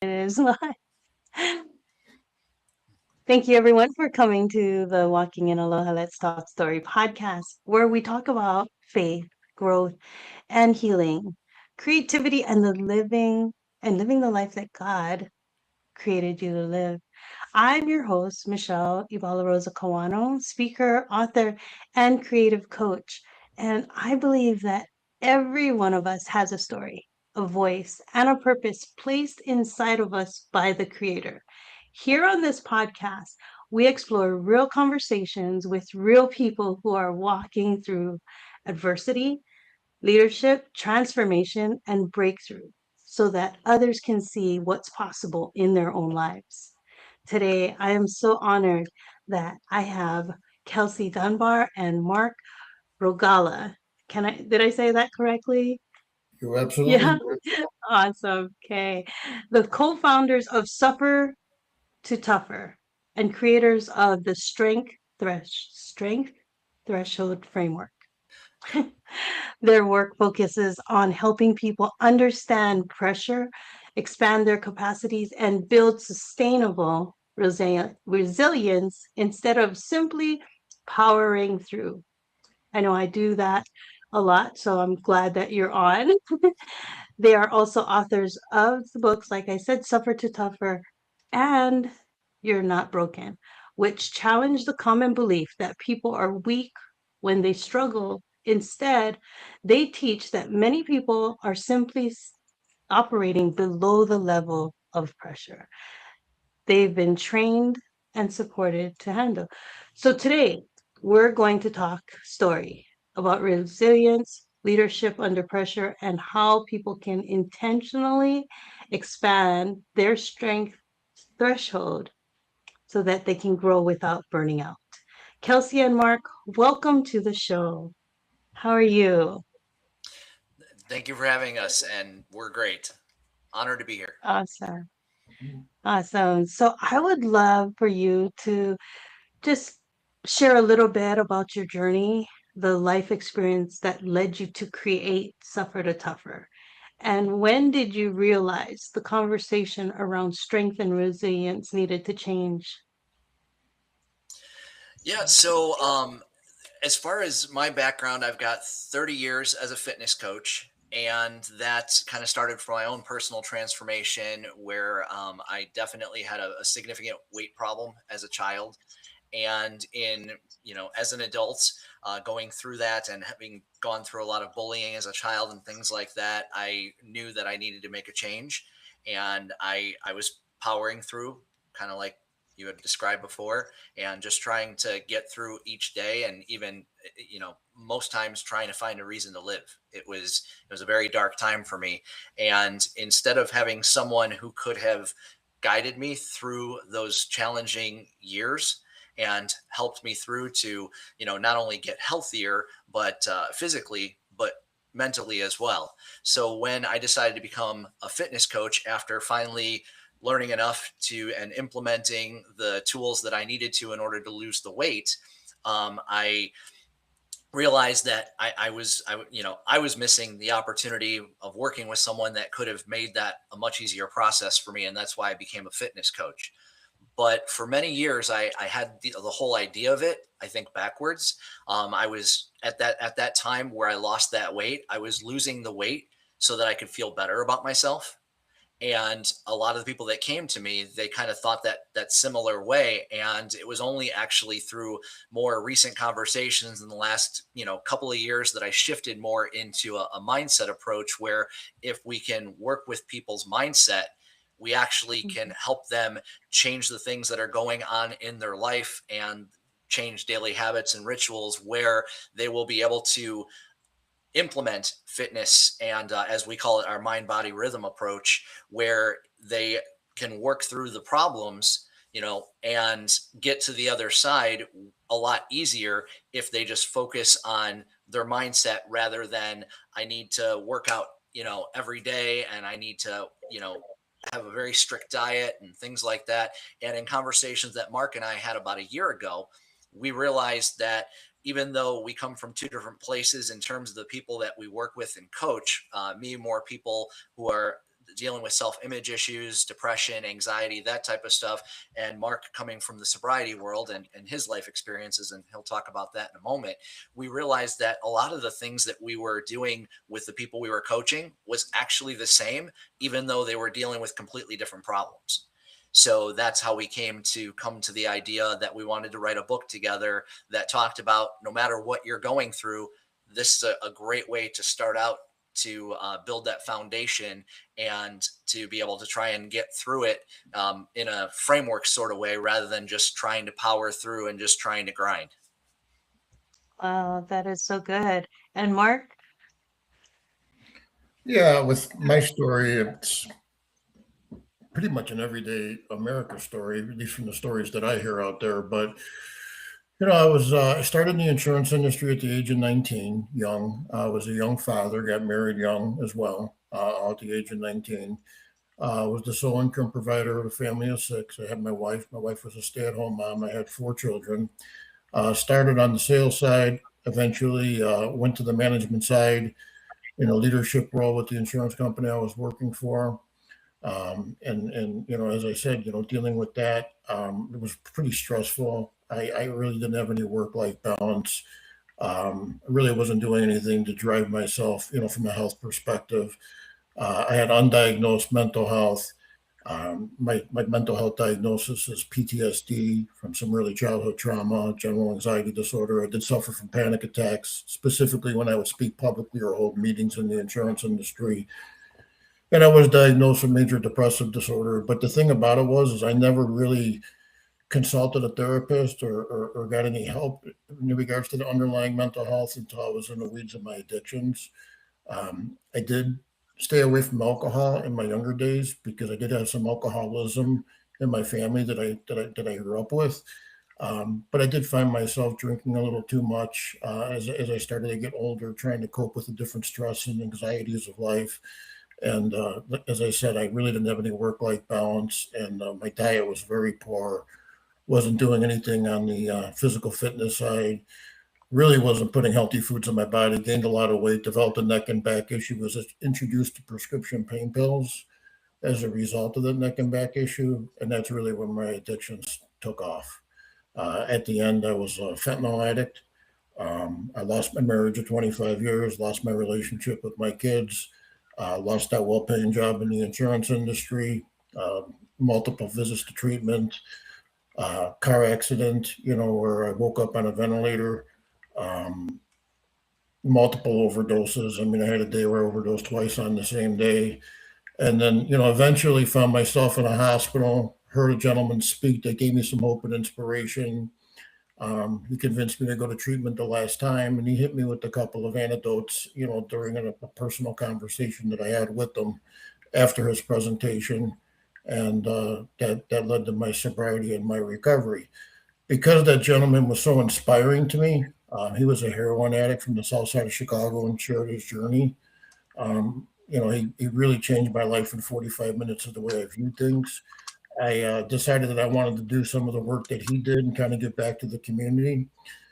is live. Thank you, everyone, for coming to the Walking in Aloha Let's Talk Story podcast, where we talk about faith, growth, and healing, creativity, and living the life that God created you to live. I'm your host, Michelle Ibala Rosa Kawano, speaker, author, and creative coach. And I believe that every one of us has a story, a voice, and a purpose placed inside of us by the Creator. Here on this podcast, we explore real conversations with real people who are walking through adversity, leadership, transformation, and breakthrough so that others can see what's possible in their own lives. Today, I am so honored that I have Kelsey Dunbar and Marc Rogala. Did I say that correctly? You absolutely Yeah, did. awesome. Okay. The co-founders of Suffer to Tougher and creators of the Strength Threshold Framework. Their work focuses on helping people understand pressure, expand their capacities, and build sustainable resilience instead of simply powering through. I know I do that a lot, so I'm glad that you're on. They are also authors of the books, like I said, Suffer to Tougher and You're Not Broken, which challenge the common belief that people are weak when they struggle. Instead, they teach that many people are simply operating below the level of pressure they've been trained and supported to handle. So today, we're going to talk story about resilience, leadership under pressure, and how people can intentionally expand their strength threshold so that they can grow without burning out. Kelsey and Marc, welcome to the show. How are you? Thank you for having us, and we're great. Honored to be here. Awesome. Awesome. So I would love for you to just share a little bit about your journey, the life experience that led you to create Suffer to Tougher. And when did you realize the conversation around strength and resilience needed to change? Yeah, so as far as my background, I've got 30 years as a fitness coach, and that kind of started from my own personal transformation where I definitely had a significant weight problem as a child. And in, as an adult, going through that and having gone through a lot of bullying as a child and things like that, I knew that I needed to make a change. And I was powering through, kind of like you had described before, and just trying to get through each day, and even, most times trying to find a reason to live. It was a very dark time for me. And instead of having someone who could have guided me through those challenging years and helped me through to, not only get healthier, but physically, but mentally as well. So when I decided to become a fitness coach after finally learning enough to and implementing the tools that I needed to in order to lose the weight, I realized that I was missing the opportunity of working with someone that could have made that a much easier process for me, and that's why I became a fitness coach. But for many years, I had the whole idea of it, I think, backwards. I was at that time where I lost that weight. I was losing the weight so that I could feel better about myself. And a lot of the people that came to me, they kind of thought that similar way. And it was only actually through more recent conversations in the last couple of years that I shifted more into a mindset approach, where if we can work with people's mindset, we actually can Mhm. help them change the things that are going on in their life and change daily habits and rituals where they will be able to implement fitness and, as we call it, our mind body rhythm approach, where they can work through the problems, and get to the other side a lot easier if they just focus on their mindset rather than I need to work out, every day, and I need to, have a very strict diet and things like that. And in conversations that Marc and I had about a year ago, we realized that even though we come from two different places in terms of the people that we work with and coach, me more people who are dealing with self-image issues, depression, anxiety, that type of stuff. And Mark, coming from the sobriety world and his life experiences, and he'll talk about that in a moment, we realized that a lot of the things that we were doing with the people we were coaching was actually the same, even though they were dealing with completely different problems. So that's how we came to come to the idea that we wanted to write a book together that talked about no matter what you're going through, this is a great way to start out to build that foundation and to be able to try and get through it in a framework sort of way rather than just trying to power through and just trying to grind. Wow, that is so good. And Mark? Yeah, with my story, it's pretty much an everyday America story, at least from the stories that I hear out there. But I started in the insurance industry at the age of 19, young. I was a young father, got married young as well, all at the age of 19. Was the sole income provider of a family of six. I had my wife. My wife was a stay-at-home mom. I had four children. Started on the sales side, eventually went to the management side in a leadership role with the insurance company I was working for. And as I said, dealing with that, it was pretty stressful. I really didn't have any work-life balance. I really wasn't doing anything to drive myself, from a health perspective. I had undiagnosed mental health. My mental health diagnosis is PTSD from some early childhood trauma, general anxiety disorder. I did suffer from panic attacks, specifically when I would speak publicly or hold meetings in the insurance industry. And I was diagnosed with major depressive disorder. But the thing about it was, is I never really consulted a therapist or got any help in regards to the underlying mental health until I was in the weeds of my addictions. I did stay away from alcohol in my younger days because I did have some alcoholism in my family that I grew up with. But I did find myself drinking a little too much as I started to get older, trying to cope with the different stress and anxieties of life. And as I said, I really didn't have any work-life balance, and my diet was very poor. Wasn't doing anything on the physical fitness side. Really wasn't putting healthy foods in my body. Gained a lot of weight. Developed a neck and back issue. Was introduced to prescription pain pills as a result of the neck and back issue, and that's really when my addictions took off. At the end, I was a fentanyl addict. I lost my marriage of 25 years. Lost my relationship with my kids. Lost that well-paying job in the insurance industry. Multiple visits to treatment. Car accident, where I woke up on a ventilator. Um, Multiple overdoses. I mean, I had a day where I overdosed twice on the same day. And then, eventually found myself in a hospital, heard a gentleman speak that gave me some hope and inspiration. He convinced me to go to treatment the last time, and he hit me with a couple of anecdotes, during a personal conversation that I had with him after his presentation. And that led to my sobriety and my recovery. Because that gentleman was so inspiring to me, he was a heroin addict from the south side of Chicago and shared his journey. He really changed my life in 45 minutes of the way I viewed things. I decided that I wanted to do some of the work that he did and kind of give back to the community.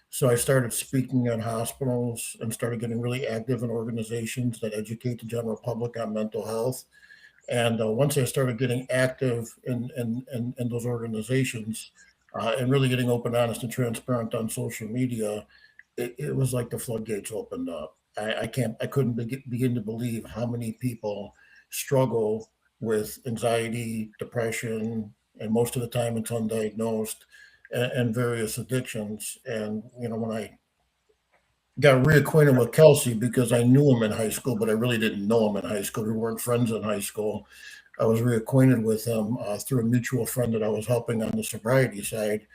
So I started speaking at hospitals and started getting really active in organizations that educate the general public on mental health. And once I started getting active in those organizations and really getting open, honest, and transparent on social media, it was like the floodgates opened up. I couldn't begin to believe how many people struggle with anxiety, depression, and most of the time it's undiagnosed, and various addictions. And when I got reacquainted with Kelsey, because I knew him in high school, but I really didn't know him in high school. We weren't friends in high school. I was reacquainted with him through a mutual friend that I was helping on the sobriety side.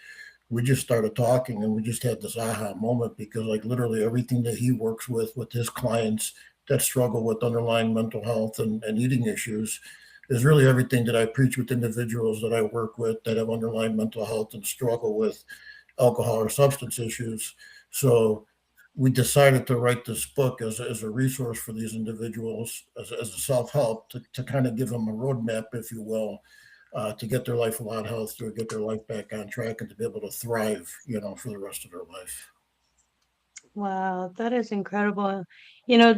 We just started talking, and we just had this aha moment, because like literally everything that he works with his clients that struggle with underlying mental health and eating issues is really everything that I preach with individuals that I work with that have underlying mental health and struggle with alcohol or substance issues. So we decided to write this book as a resource for these individuals, as a self-help, to kind of give them a roadmap, if you will, to get their life a lot healthier, get their life back on track, and to be able to thrive, for the rest of their life. Wow, that is incredible.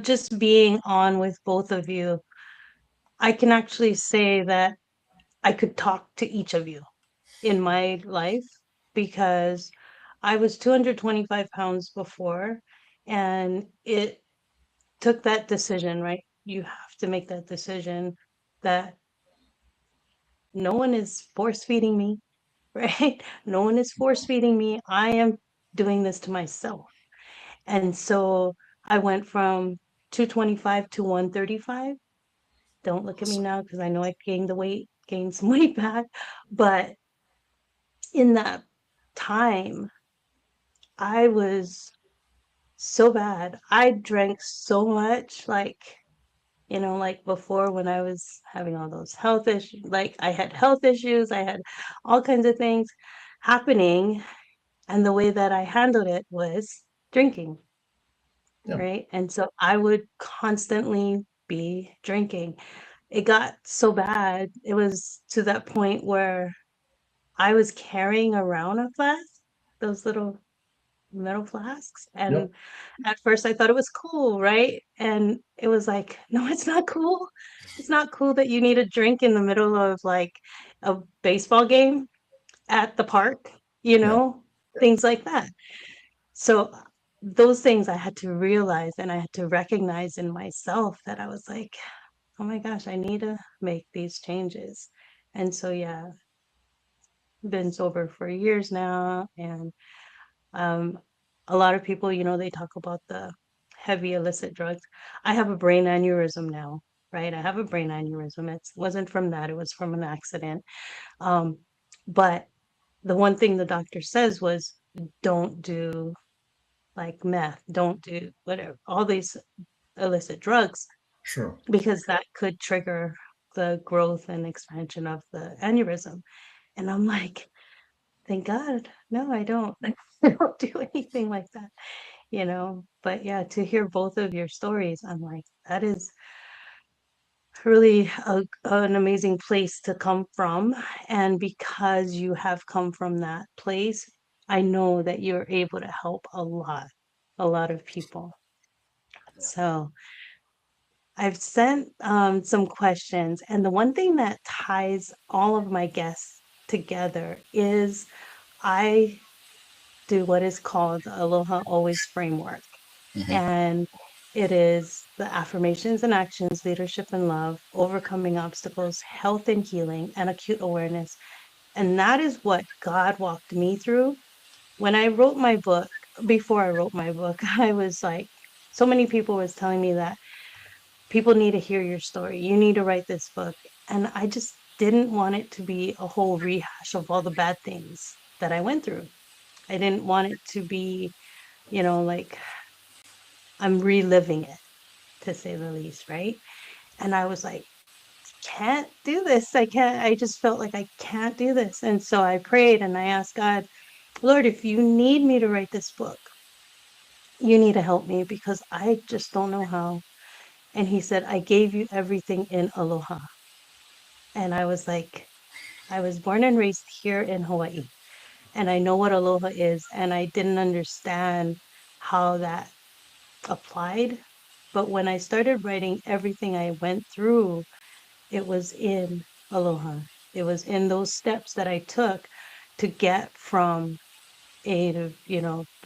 Just being on with both of you, I can actually say that I could talk to each of you in my life because I was 225 pounds before, and it took that decision, right? You have to make that decision that no one is force feeding me, right? No one is force feeding me. I am doing this to myself. And so I went from 225 to 135. Don't look at me now because I know I gained the weight, gained some weight back. But in that time, I was so bad. I drank so much, like before when I was having all those health issues, like I had health issues, I had all kinds of things happening. And the way that I handled it was drinking, Yeah. right? And so I would constantly be drinking. It got so bad. It was to that point where I was carrying around a flask, those little metal flasks. And Yep. at first I thought it was cool, right? And it was like, no, it's not cool. It's not cool that you need a drink in the middle of like a baseball game at the park, you Yeah. know, things like that. So those things I had to realize and I had to recognize in myself that I was like, oh my gosh, I need to make these changes. And so, yeah, been sober for years now. And um, a lot of people, they talk about the heavy illicit drugs. I have a brain aneurysm now, right? I have a brain aneurysm. It wasn't from that, it was from an accident. Um, but the one thing the doctor says was don't do like meth, don't do whatever, all these illicit drugs, Sure. because that could trigger the growth and expansion of the aneurysm. And I'm like, thank God, no, I don't. I don't do anything like that. But yeah, to hear both of your stories, I'm like, that is really an amazing place to come from. And because you have come from that place, I know that you're able to help a lot of people. Yeah. So I've sent some questions, and the one thing that ties all of my guests together is I do what is called the Aloha Always framework. Mhm. And it is the affirmations and actions, leadership and love, overcoming obstacles, health and healing, and acute awareness. And that is what God walked me through. When I wrote my book, before I wrote my book, I was like, so many people was telling me that people need to hear your story. You need to write this book. And I just didn't want it to be a whole rehash of all the bad things that I went through. I didn't want it to be, like I'm reliving it, to say the least, right? And I was like, can't do this. I just felt like I can't do this. And so I prayed and I asked God, Lord, if you need me to write this book, you need to help me because I just don't know how. And he said, I gave you everything in Aloha. And I was like, I was born and raised here in Hawaii, and I know what Aloha is, and I didn't understand how that applied. But when I started writing everything I went through, it was in Aloha. It was in those steps that I took to get from A to,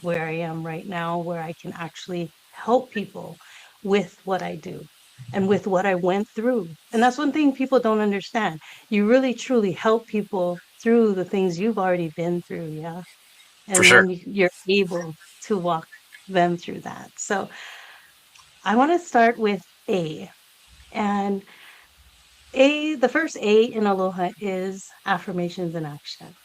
where I am right now, where I can actually help people with what I do and with what I went through. And that's one thing people don't understand. You really truly help people through the things you've already been through. Yeah. For And sure. then you're able to walk them through that. So I want to start with A. And the first A in Aloha is affirmations and actions.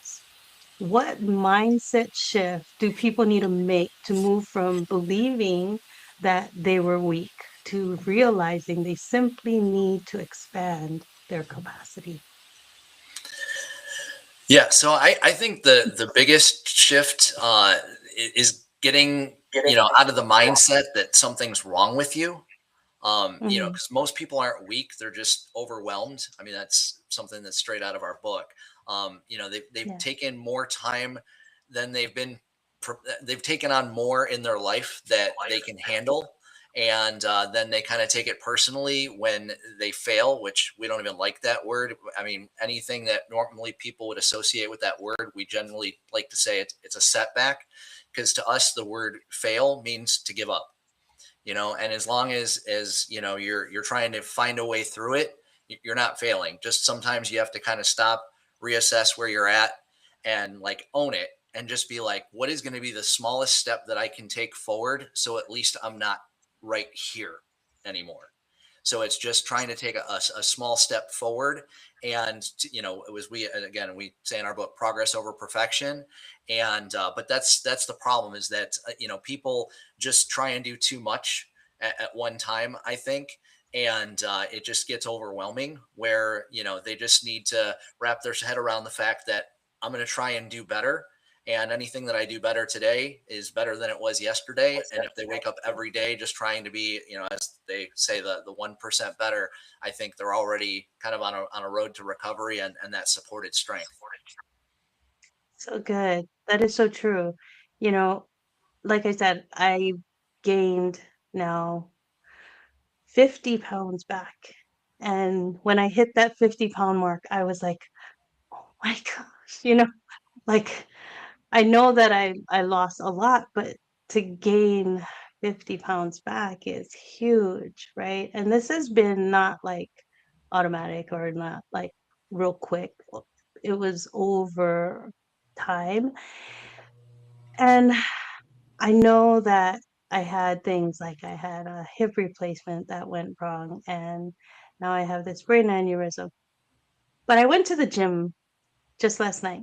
What mindset shift do people need to make to move from believing that they were weak to realizing they simply need to expand their capacity? Yeah. So I think the biggest shift is getting, out of the mindset that something's wrong with you. Hmm. Because most people aren't weak, they're just overwhelmed. I mean, that's something that's straight out of our book. They've Yeah. taken more time than they've taken on more in their life that they can handle. And then they kind of take it personally when they fail, which we don't even like that word. I mean, anything that normally people would associate with that word, we generally like to say it's a setback, because to us the word fail means to give up. And as long as you're trying to find a way through it, you're not failing. Just sometimes you have to kind of stop, reassess where you're at, and like own it, and just be like, what is going to be the smallest step that I can take forward, so at least I'm not right here anymore. So it's just trying to take a small step forward. And it was, we say in our book, progress over perfection. And but that's the problem, is that people just try and do too much at one time, I think. And it just gets overwhelming, where they just need to wrap their head around the fact that I'm going to try and do better, and anything that I do better today is better than it was yesterday. And if they wake up every day just trying to be, as they say, the 1% better, I think they're already kind of on a road to recovery and that supported strength. So good. That is so true. You know, like I said, I gained now 50 pounds back. And when I hit that 50-pound mark, I was like, oh my gosh, like I know that I lost a lot, but to gain 50 pounds back is huge, right? And this has been not like automatic or not like real quick. It was over time. And I know that I had things like I had a hip replacement that went wrong, and now I have this brain aneurysm. But I went to the gym just last night,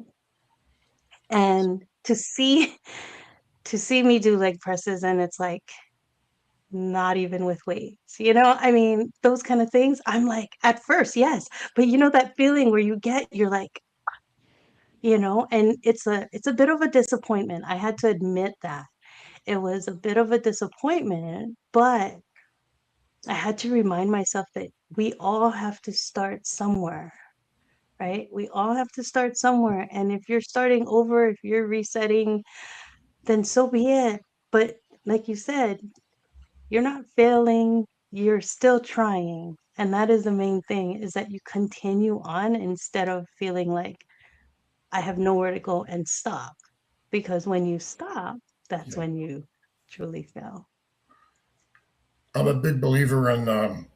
and to see me do leg presses, and it's like not even with weights, I mean, those kind of things. I'm like, at first, yes, but that feeling where you're like, and it's a bit of a disappointment. I had to admit that. It was a bit of a disappointment, but I had to remind myself that we all have to start somewhere, right? We all have to start somewhere. And if you're starting over, if you're resetting, then so be it. But like you said, you're not failing, you're still trying. And that is the main thing, is that you continue on instead of feeling like I have nowhere to go and stop. Because when you stop, that's Yeah. when you truly fail. I'm a big believer in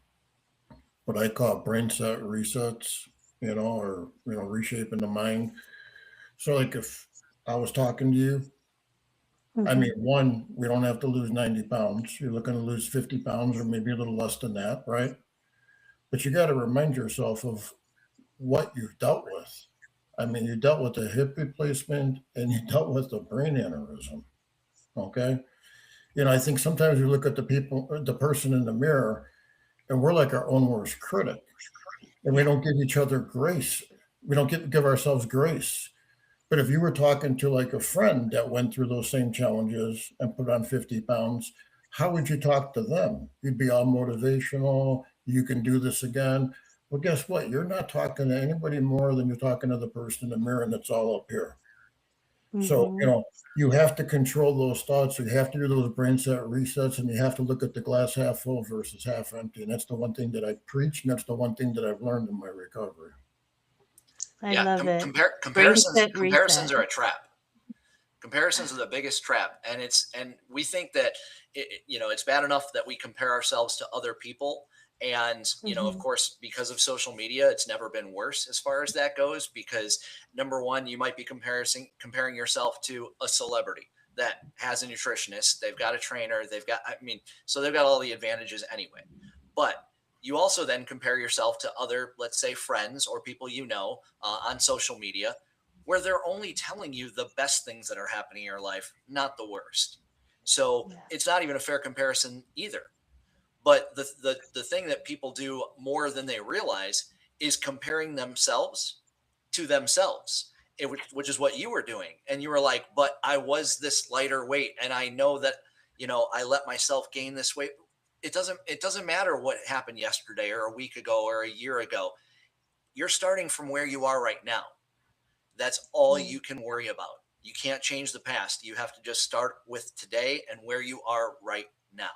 what I call brain set resets, or reshaping the mind. So, like, if I was talking to you, I Hmm. mean, one, we don't have to lose 90 pounds. You're looking to lose 50 pounds or maybe a little less than that, right? But you got to remind yourself of what you've dealt with. I mean, you dealt with a hip replacement and you dealt with a brain aneurysm. Okay. I think sometimes we look at the person in the mirror, and we're like our own worst critic, and we Yeah. don't give each other grace. We don't give ourselves grace. But if you were talking to like a friend that went through those same challenges and put on 50 pounds, how would you talk to them? You'd be all motivational. You can do this again. Well, guess what? You're not talking to anybody more than you're talking to the person in the mirror, and it's all up here. So, Hmm. you have to control those thoughts. You have to do those brain set resets, and you have to look at the glass half full versus half empty. And that's the one thing that I preach, and that's the one thing that I've learned in my recovery. I Yeah, love it. Brain comparisons set comparisons reset. are a trap. Comparisons are the biggest trap, and we think that it's bad enough that we compare ourselves to other people. And of Hmm. course, because of social media, it's never been worse as far as that goes, because number one, you might be comparing yourself to a celebrity that has a nutritionist, they've got a trainer, so they've got all the advantages anyway. But you also then compare yourself to other, let's say, friends or people on social media, where they're only telling you the best things that are happening in your life, not the worst. So Yeah. it's not even a fair comparison either. But the thing that people do more than they realize is comparing themselves to themselves, which is what you were doing. And you were like, but I was this lighter weight, and I know that I let myself gain this weight. It doesn't matter what happened yesterday or a week ago or a year ago. You're starting from where you are right now. That's all Mm. you can worry about. You can't change the past. You have to just start with today and where you are right now.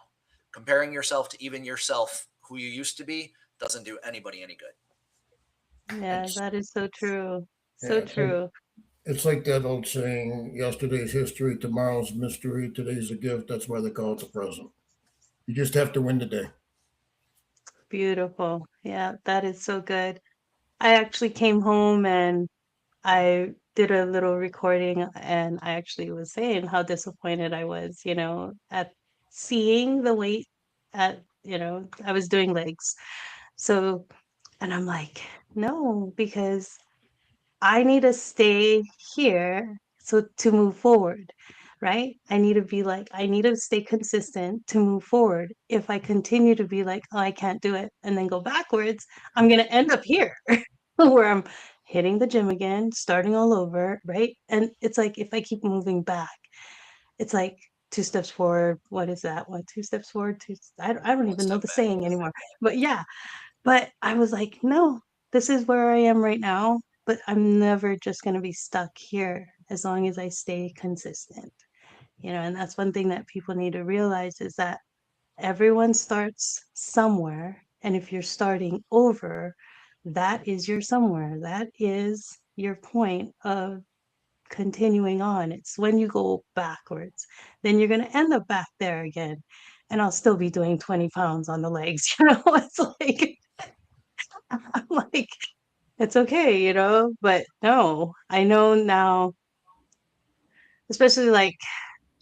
Comparing yourself to even yourself, who you used to be, doesn't do anybody any good. Yeah, It's, that is so true. So yeah, true. it's like that old saying, yesterday's history, tomorrow's mystery, today's a gift. That's why they call it the present. You just have to win the day. Beautiful. Yeah, that is so good. I actually came home and I did a little recording and I actually was saying how disappointed I was, at seeing the weight I was doing legs. So, and I'm like, no, because I need to stay here so to move forward, right? I need to stay consistent to move forward. If I continue to be like, oh, I can't do it, and then go backwards, I'm going to end up here where I'm hitting the gym again, starting all over, right? And it's like if I keep moving back, it's like two steps forward. What is that? What, two steps forward? I don't One even know step the back. saying anymore. But yeah, but I was like, no, this is where I am right now, but I'm never just going to be stuck here as long as I stay consistent. And that's one thing that people need to realize is that everyone starts somewhere. And if you're starting over, that is your somewhere. That is your point of continuing on. It's when you go backwards, then you're going to end up back there again. And I'll still be doing 20 pounds on the legs. It's like, I'm like, it's okay, but no, I know now, especially like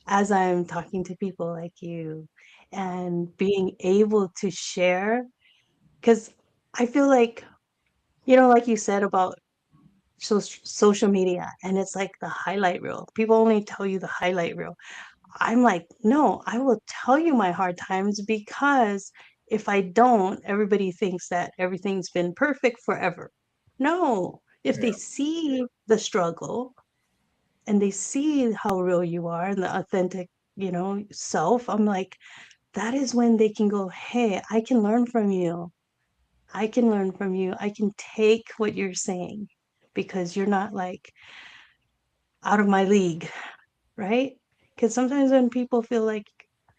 as I'm talking to people like you and being able to share, because I feel like, like you said about social media, and it's like the highlight reel. People only tell you the highlight reel. I'm like, no, I will tell you my hard times because if I don't, everybody thinks that everything's been perfect forever. No, if they Yeah. see the struggle and they see how real you are and the authentic, self, I'm like, that is when they can go, hey, I can learn from you. I can learn from you. I can take what you're saying because you're not like out of my league, right? Because sometimes when people feel like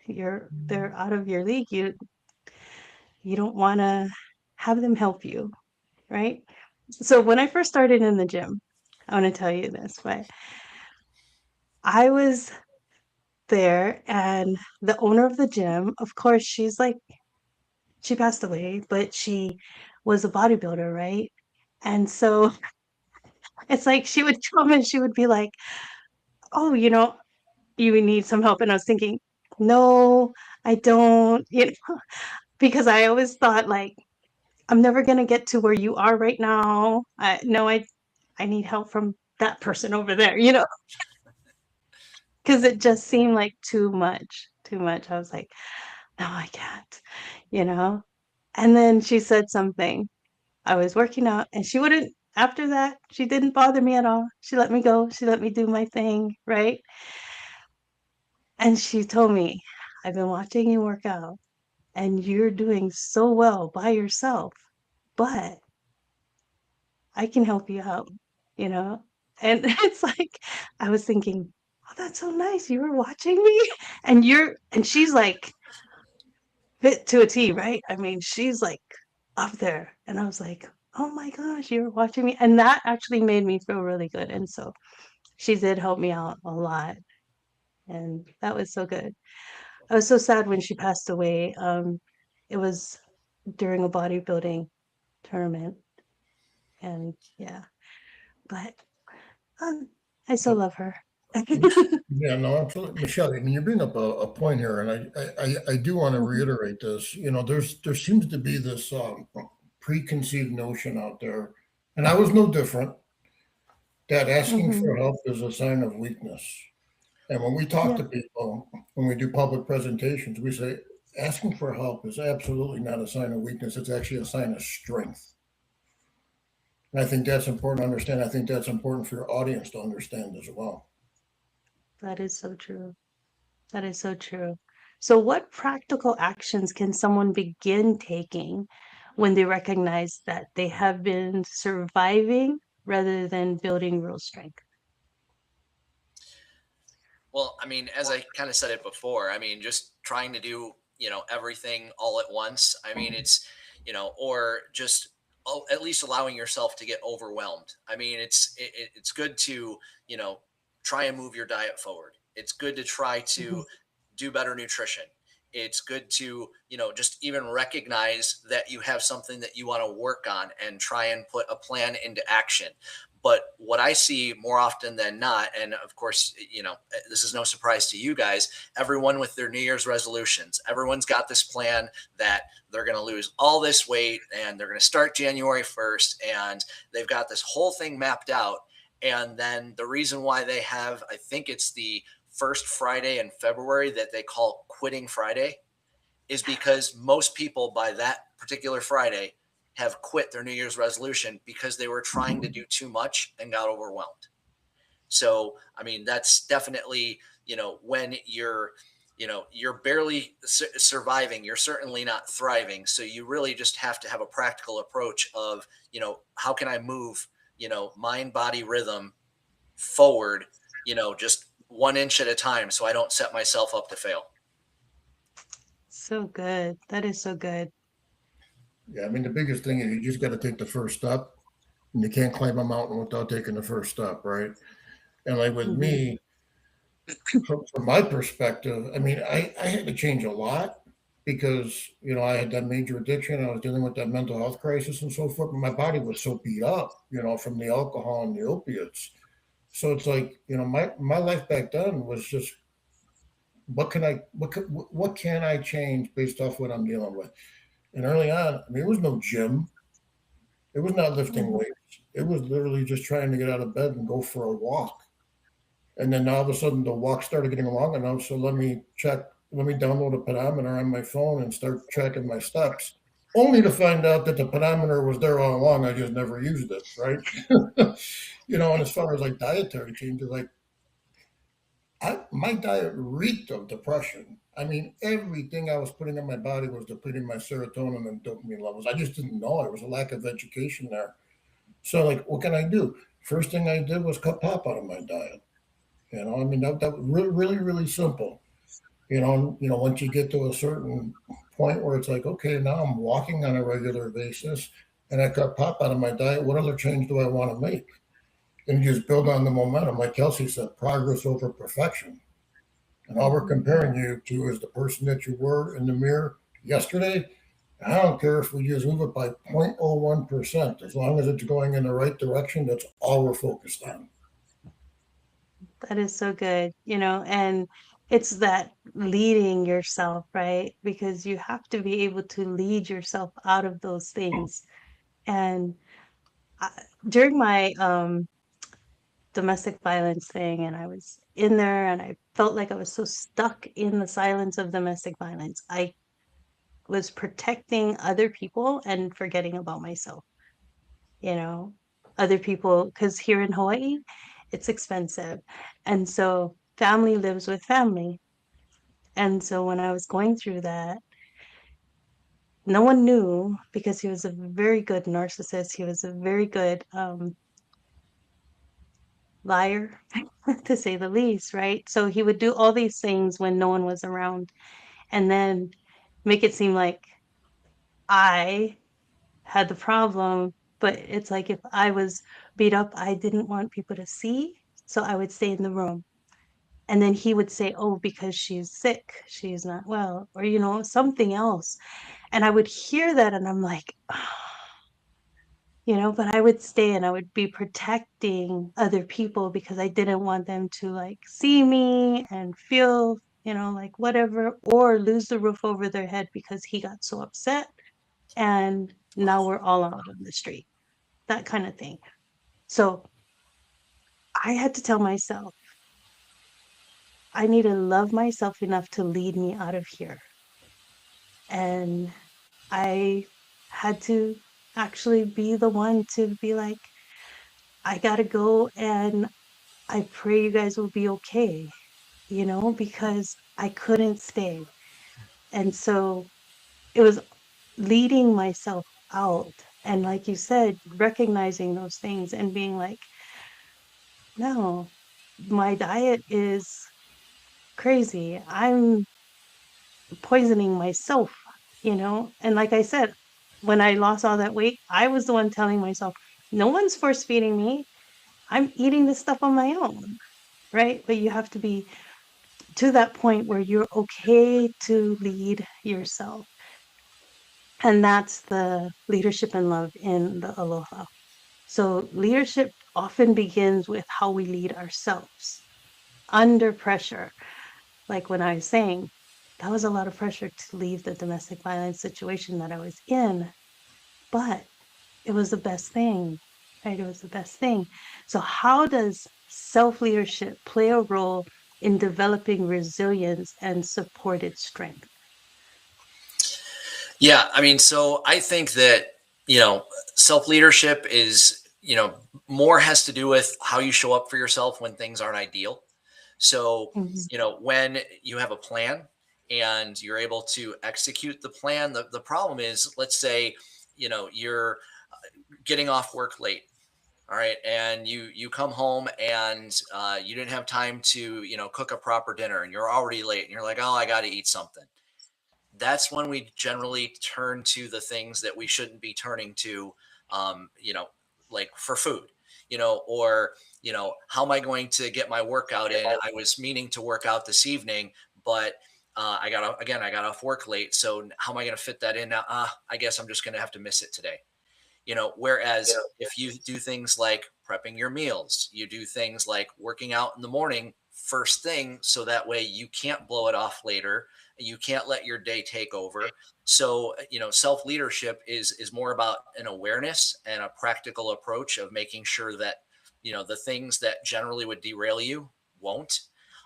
they're out of your league, you don't want to have them help you, right? So when I first started in the gym, I want to tell you this, but I was there and the owner of the gym, of course, she passed away, but she was a bodybuilder, right? And so it's like she would come and she would be like, "Oh, you need some help." And I was thinking, "No, I don't," because I always thought like I'm never gonna get to where you are right now. I need help from that person over there, because it just seemed like too much, too much. I was like, no, I can't, you know. And then she said something. I was working out, and she wouldn't. After that, she didn't bother me at all. She let me go. She let me do my thing, right? And she told me, I've been watching you work out, and you're doing so well by yourself, but I can help you out, you know? And it's like, I was thinking, oh, that's so nice. You were watching me and she's like fit to a T, right? I mean, she's like up there. And I was like, oh my gosh, you were watching me. And that actually made me feel really good. And so she did help me out a lot. And that was so good. I was so sad when she passed away. It was during a bodybuilding tournament. And yeah, but Um, I still love her. Yeah, no, absolutely, Michelle. I mean, you bring up a point here, and I do want to Mhm, reiterate this. There seems to be this preconceived notion out there, and I was no different. That asking mhm. for help is a sign of weakness. And when we talk Yeah, to people, when we do public presentations, we say asking for help is absolutely not a sign of weakness. It's actually a sign of strength. And I think that's important to understand. I think that's important for your audience to understand as well. that is so true. That is so true. So, what practical actions can someone begin taking when they recognize that they have been surviving rather than building real strength? Well, I mean, as I kind of said it before, I mean, just trying to do everything all at once. I mean, it's, or just at least allowing yourself to get overwhelmed. I mean, it's good to, you know, try and move your diet forward. It's good to try to Mhm. do better nutrition. It's good to, just even recognize that you have something that you want to work on and try and put a plan into action. But what I see more often than not, and of course, this is no surprise to you guys, everyone with their New Year's resolutions, everyone's got this plan that they're going to lose all this weight and they're going to start January 1st, and they've got this whole thing mapped out. And then the reason why they have, I think it's the first Friday in February that they call Quitting Friday, is because most people by that particular Friday have quit their New Year's resolution because they were trying to do too much and got overwhelmed. So, I mean, that's definitely, when you're barely surviving, you're certainly not thriving. So you really just have to have a practical approach of, how can I move, mind, body, rhythm forward, just 1 inch at a time so I don't set myself up to fail. So good. That is so good. Yeah, I mean, the biggest thing is you just got to take the first step, and you can't climb a mountain without taking the first step, right? And like with Hmm. me, from my perspective, I mean, I had to change a lot because, I had that major addiction. I was dealing with that mental health crisis and so forth. But my body was so beat up, from the alcohol and the opiates. So it's like, my life back then was just what can I change based off what I'm dealing with? And early on, I mean, it was no gym. It was not lifting Hmm. weights. It was literally just trying to get out of bed and go for a walk. And then all of a sudden the walk started getting long enough. So let me download a pedometer on my phone and start tracking my steps. Only to find out that the pedometer was there all along. I just never used it, right? And as far as like dietary changes, like my diet reeked of depression. I mean, everything I was putting in my body was depleting my serotonin and dopamine levels. I just didn't know. There was a lack of education there. So, like, what can I do? First thing I did was cut pop out of my diet. I mean, that was really, really, really simple. Once you get to a certain point where it's like, okay, now I'm walking on a regular basis and I cut pop out of my diet. What other change do I want to make? And you just build on the momentum. Like Kelsey said, progress over perfection. And all we're Hmm. comparing you to is the person that you were in the mirror yesterday. I don't care if we just move it by 0.01%. As long as it's going in the right direction, that's all we're focused on. That is so good, and it's that leading yourself, right? Because you have to be able to lead yourself out of those things. And I, during my domestic violence thing, and I was in there and I felt like I was so stuck in the silence of domestic violence. I was protecting other people and forgetting about myself, you know, other people, because here in Hawaii, it's expensive. And so family lives with family. And so when I was going through that, no one knew because he was a very good narcissist. He was a very good liar, to say the least, right? So he would do all these things when no one was around and then make it seem like I had the problem. But it's like if I was beat up, I didn't want people to see. So I would stay in the room. And then he would say, oh, because she's sick, she's not well, or, something else. And I would hear that and I'm like, but I would stay and I would be protecting other people because I didn't want them to like see me and feel, like whatever, or lose the roof over their head because he got so upset and now we're all out on the street, that kind of thing. So I had to tell myself, I need to love myself enough to lead me out of here. And I had to actually be the one to be like, I gotta go and I pray you guys will be okay, because I couldn't stay. And so it was leading myself out. And like you said, recognizing those things and being like, no, my diet is crazy. I'm poisoning myself, And like I said, when I lost all that weight, I was the one telling myself, no one's force feeding me. I'm eating this stuff on my own, right? But you have to be to that point where you're okay to lead yourself. And that's the leadership and love in the Aloha. So leadership often begins with how we lead ourselves under pressure. Like when I was saying, that was a lot of pressure to leave the domestic violence situation that I was in, but it was the best thing, right? It was the best thing. So, how does self leadership play a role in developing resilience and supported strength? Yeah, I mean, so I think that, self leadership is, more has to do with how you show up for yourself when things aren't ideal. So, Mhm. when you have a plan and you're able to execute the plan, the problem is, let's say, you're getting off work late. All right, and you come home and you didn't have time to cook a proper dinner, and you're already late, and you're like, oh, I got to eat something. That's when we generally turn to the things that we shouldn't be turning to, um, you know, like for food, or, how am I going to get my workout in? I was meaning to work out this evening, but I got off work late. So how am I going to fit that in now? I guess I'm just going to have to miss it today. Whereas if you do things like prepping your meals, you do things like working out in the morning first thing, so that way you can't blow it off later, you can't let your day take over. So self leadership is more about an awareness and a practical approach of making sure that the things that generally would derail you won't.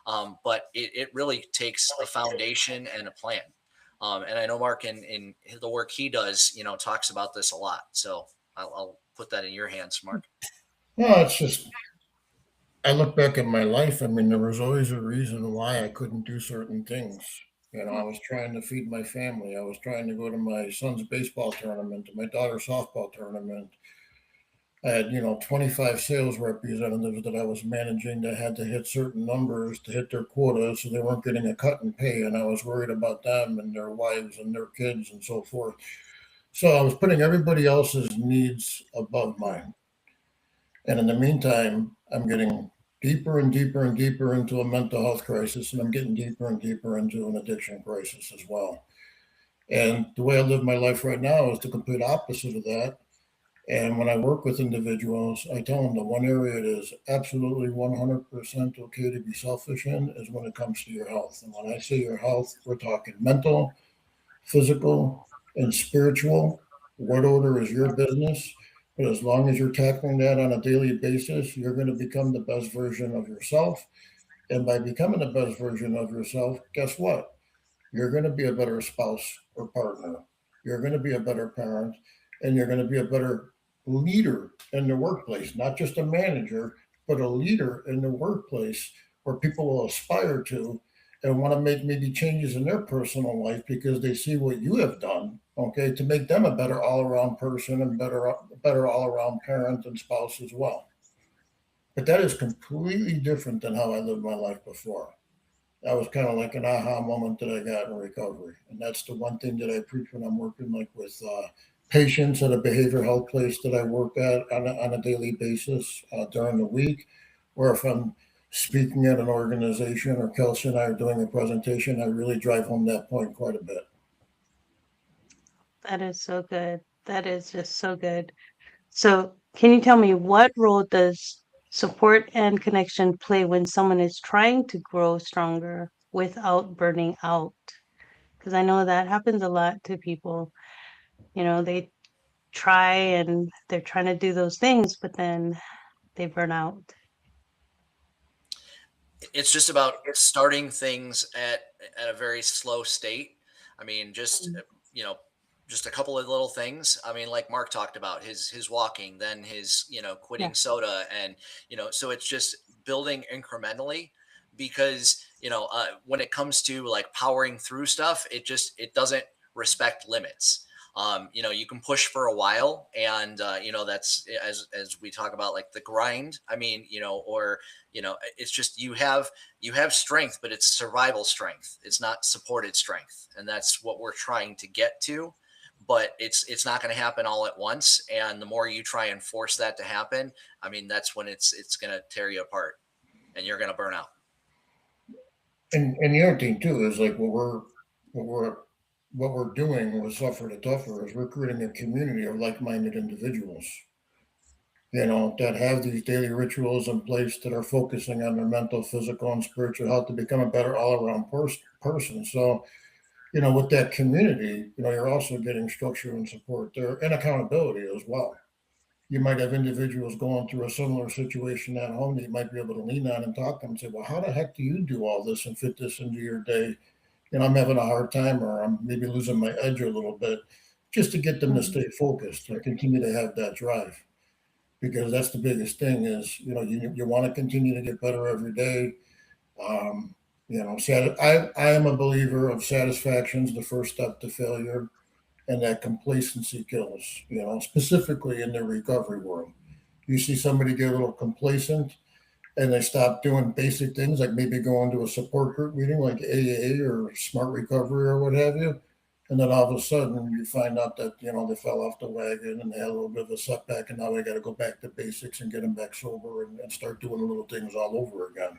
But it really takes a foundation and a plan. And I know Mark in the work he does, talks about this a lot. So I'll put that in your hands, Mark. No, it's just I look back at my life. I mean, there was always a reason why I couldn't do certain things. I was trying to feed my family. I was trying to go to my son's baseball tournament, to my daughter's softball tournament. I had, 25 sales representatives that I was managing that had to hit certain numbers to hit their quotas, so they weren't getting a cut in pay. And I was worried about them and their wives and their kids and so forth. So I was putting everybody else's needs above mine. And in the meantime, I'm getting deeper and deeper and deeper into a mental health crisis, and I'm getting deeper and deeper into an addiction crisis as well. And the way I live my life right now is the complete opposite of that. And when I work with individuals, I tell them the one area it is absolutely 100% okay to be selfish in is when it comes to your health. And when I say your health, we're talking mental, physical, and spiritual. What order is your business? But as long as you're tackling that on a daily basis, you're going to become the best version of yourself. And by becoming the best version of yourself, guess what? You're going to be a better spouse or partner. You're going to be a better parent, and you're going to be a better leader in the workplace, not just a manager, but a leader in the workplace where people will aspire to and want to make maybe changes in their personal life because they see what you have done, okay, to make them a better all-around person and better all-around parent and spouse as well. But that is completely different than how I lived my life before. That was kind of like an aha moment that I got in recovery. And that's the one thing that I preach when I'm working like with patients at a behavioral health place that I work at on a daily basis during the week, or if I'm speaking at an organization or Kelsey and I are doing a presentation, I really drive home that point quite a bit. That is so good. That is just so good. So, can you tell me what role does support and connection play when someone is trying to grow stronger without burning out? Because I know that happens a lot to people. They try and they're trying to do those things, but then they burn out. It's just about starting things at a very slow state. I mean, Mm. you know, just a couple of little things. I mean, like Mark talked about his walking, then his Yeah. quitting soda, and so it's just building incrementally because when it comes to like powering through stuff, it doesn't respect limits. You can push for a while, and that's as we talk about, like the grind. I mean, or it's just you have strength, but it's survival strength. It's not supported strength, and that's what we're trying to get to. But it's not going to happen all at once, and the more you try and force that to happen, I mean, that's when it's going to tear you apart, and you're going to burn out. And the other thing too is like what we're what we're doing with Suffer to Tougher is we're creating a community of like-minded individuals, that have these daily rituals in place that are focusing on their mental, physical, and spiritual health to become a better all-around person. So, with that community, you're also getting structure and support there and accountability as well. You might have individuals going through a similar situation at home that you might be able to lean on and talk to them and say, well, how the heck do you do all this and fit this into your day? I'm having a hard time or I'm maybe losing my edge a little bit, just to get them to Mhm. stay focused and continue to have that drive. Because that's the biggest thing is, you want to continue to get better every day. Um, I am a believer of satisfaction is the first step to failure, and that complacency kills, specifically in the recovery world. You see somebody get a little complacent and they stop doing basic things like maybe going to a support group meeting like AA or Smart Recovery or what have you. And then all of a sudden you find out that, they fell off the wagon and they had a little bit of a setback and now they got to go back to basics and get them back sober and start doing the little things all over again.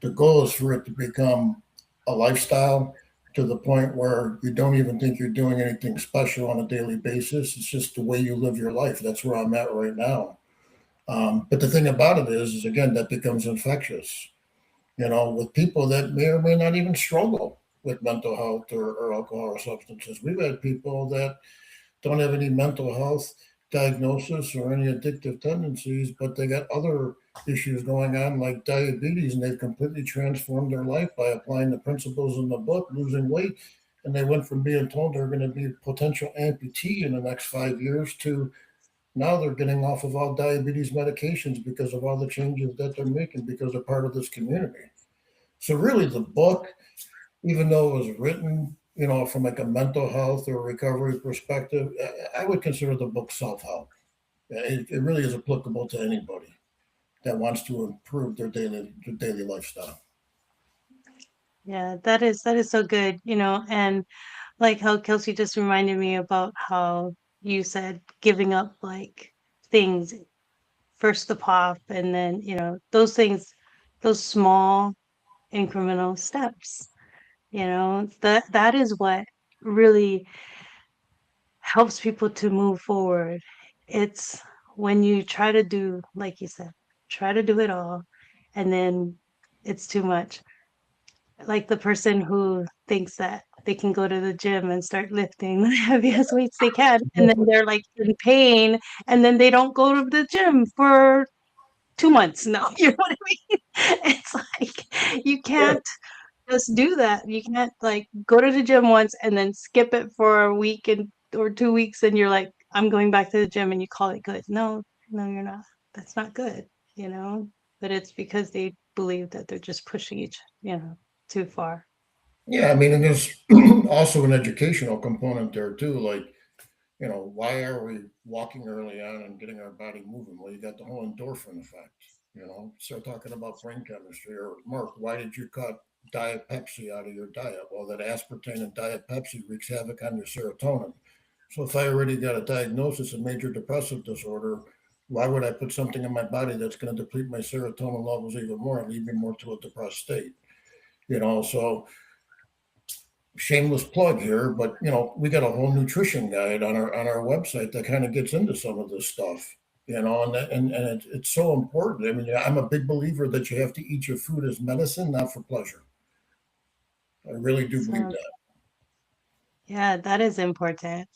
The goal is for it to become a lifestyle to the point where you don't even think you're doing anything special on a daily basis. It's just the way you live your life. That's where I'm at right now. But the thing about it is again, that becomes infectious, with people that may or may not even struggle with mental health or alcohol or substances. We've had people that don't have any mental health diagnosis or any addictive tendencies, but they got other issues going on like diabetes, and they've completely transformed their life by applying the principles in the book, losing weight. And they went from being told they're going to be a potential amputee in the next 5 years to now they're getting off of all diabetes medications because of all the changes that they're making because they're part of this community. So really the book, even though it was written, from like a mental health or recovery perspective, I would consider the book self-help. It really is applicable to anybody that wants to improve their daily lifestyle. Yeah, that is so good, and like how Kelsey just reminded me about how you said giving up like things first the pop and then, those things, those small incremental steps, that is what really helps people to move forward. It's when you try to do, like you said, try to do it all, and then it's too much. Like the person who thinks that they can go to the gym and start lifting the heaviest weights they can, and then they're like in pain, and then they don't go to the gym for 2 months. No, you know what I mean? It's like you Yeah, can't just do that. You can't like go to the gym once and then skip it for a week and or 2 weeks and you're like, I'm going back to the gym and you call it good. No, no, you're not. That's not good, you know? But it's because they believe that they're just pushing too far. yeah. I mean, and there's also an educational component there too. Like, why are we walking early on and getting our body moving? Well, you got the whole endorphin effect. Start talking about brain chemistry. Or Mark, why did you cut Diet Pepsi out of your diet? Well, that aspartame in Diet Pepsi wreaks havoc on your serotonin. So if I already got a diagnosis of major depressive disorder, why would I put something in my body that's going to deplete my serotonin levels even more and lead me more to a depressed state? So shameless plug here, but we got a whole nutrition guide on our website that kind of gets into some of this stuff. And it's so important. I mean, I'm a big believer that you have to eat your food as medicine, not for pleasure. I really do believe So, that. yeah, that is important.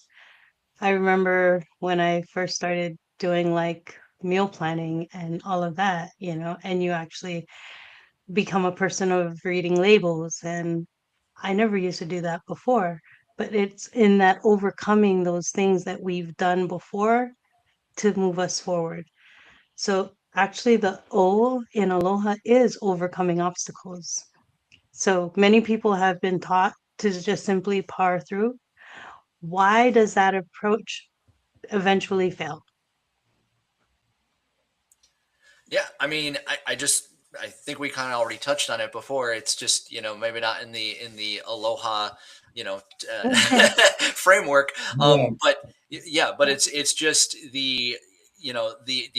I remember when I first started doing like meal planning and all of that, and you actually become a person of reading labels. And I never used to do that before, but it's in that overcoming those things that we've done before to move us forward. So actually, the O in Aloha is overcoming obstacles. So many people have been taught to just simply power through, Why does that approach eventually fail? Yeah, I mean, I think we kind of already touched on it before. It's just, maybe not in the Aloha, framework. Yeah. But it's just the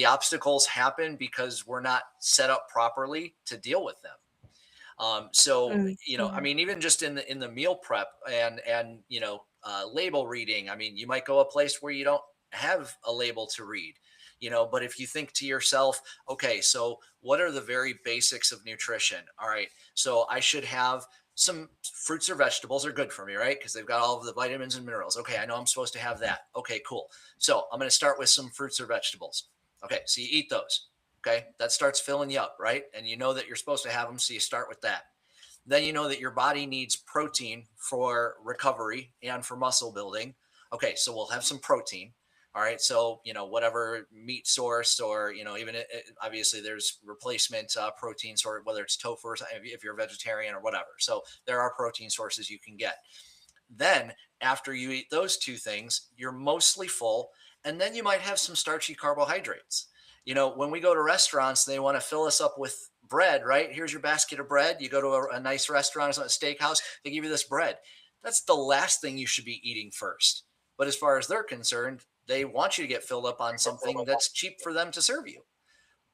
obstacles happen because we're not set up properly to deal with them. So I Yeah. mean, even just in the meal prep and label reading. I mean, you might go a place where you don't have a label to read. But if you think to yourself, okay, so what are the very basics of nutrition? All right, so I should have some fruits or vegetables are good for me, right? Because they've got all of the vitamins and minerals. Okay, I know I'm supposed to have that. Okay, cool. So I'm going to start with some fruits or vegetables. Okay, so you eat those. Okay, that starts filling you up, right? And you know that you're supposed to have them, so you start with that. Then you know that your body needs protein for recovery and for muscle building. Okay, so we'll have some protein. All right, so whatever meat source or even obviously there's replacement protein source, whether it's tofu or if you're a vegetarian or whatever. So there are protein sources you can get. Then, after you eat those two things, you're mostly full. And then you might have some starchy carbohydrates. When we go to restaurants, they want to fill us up with bread, right? Here's your basket of bread. You go to a nice restaurant or a steakhouse, they give you this bread. That's the last thing you should be eating first. But as far as they're concerned, they want you to get filled up on something that's cheap for them to serve you.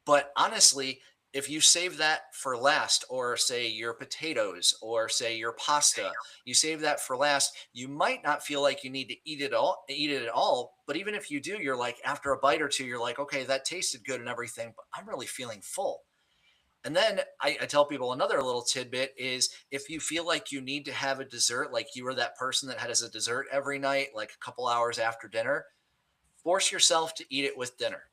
But honestly, if you save that for last, or say your potatoes, or say your pasta, you save that for last, you might not feel like you need to eat it at all. But even if you do, you're like, after a bite or two, you're like, okay, that tasted good and everything, but I'm really feeling full. And then I tell people another little tidbit is if you feel like you need to have a dessert, like you were that person that has a dessert every night, like a couple hours after dinner, force yourself to eat it with dinner.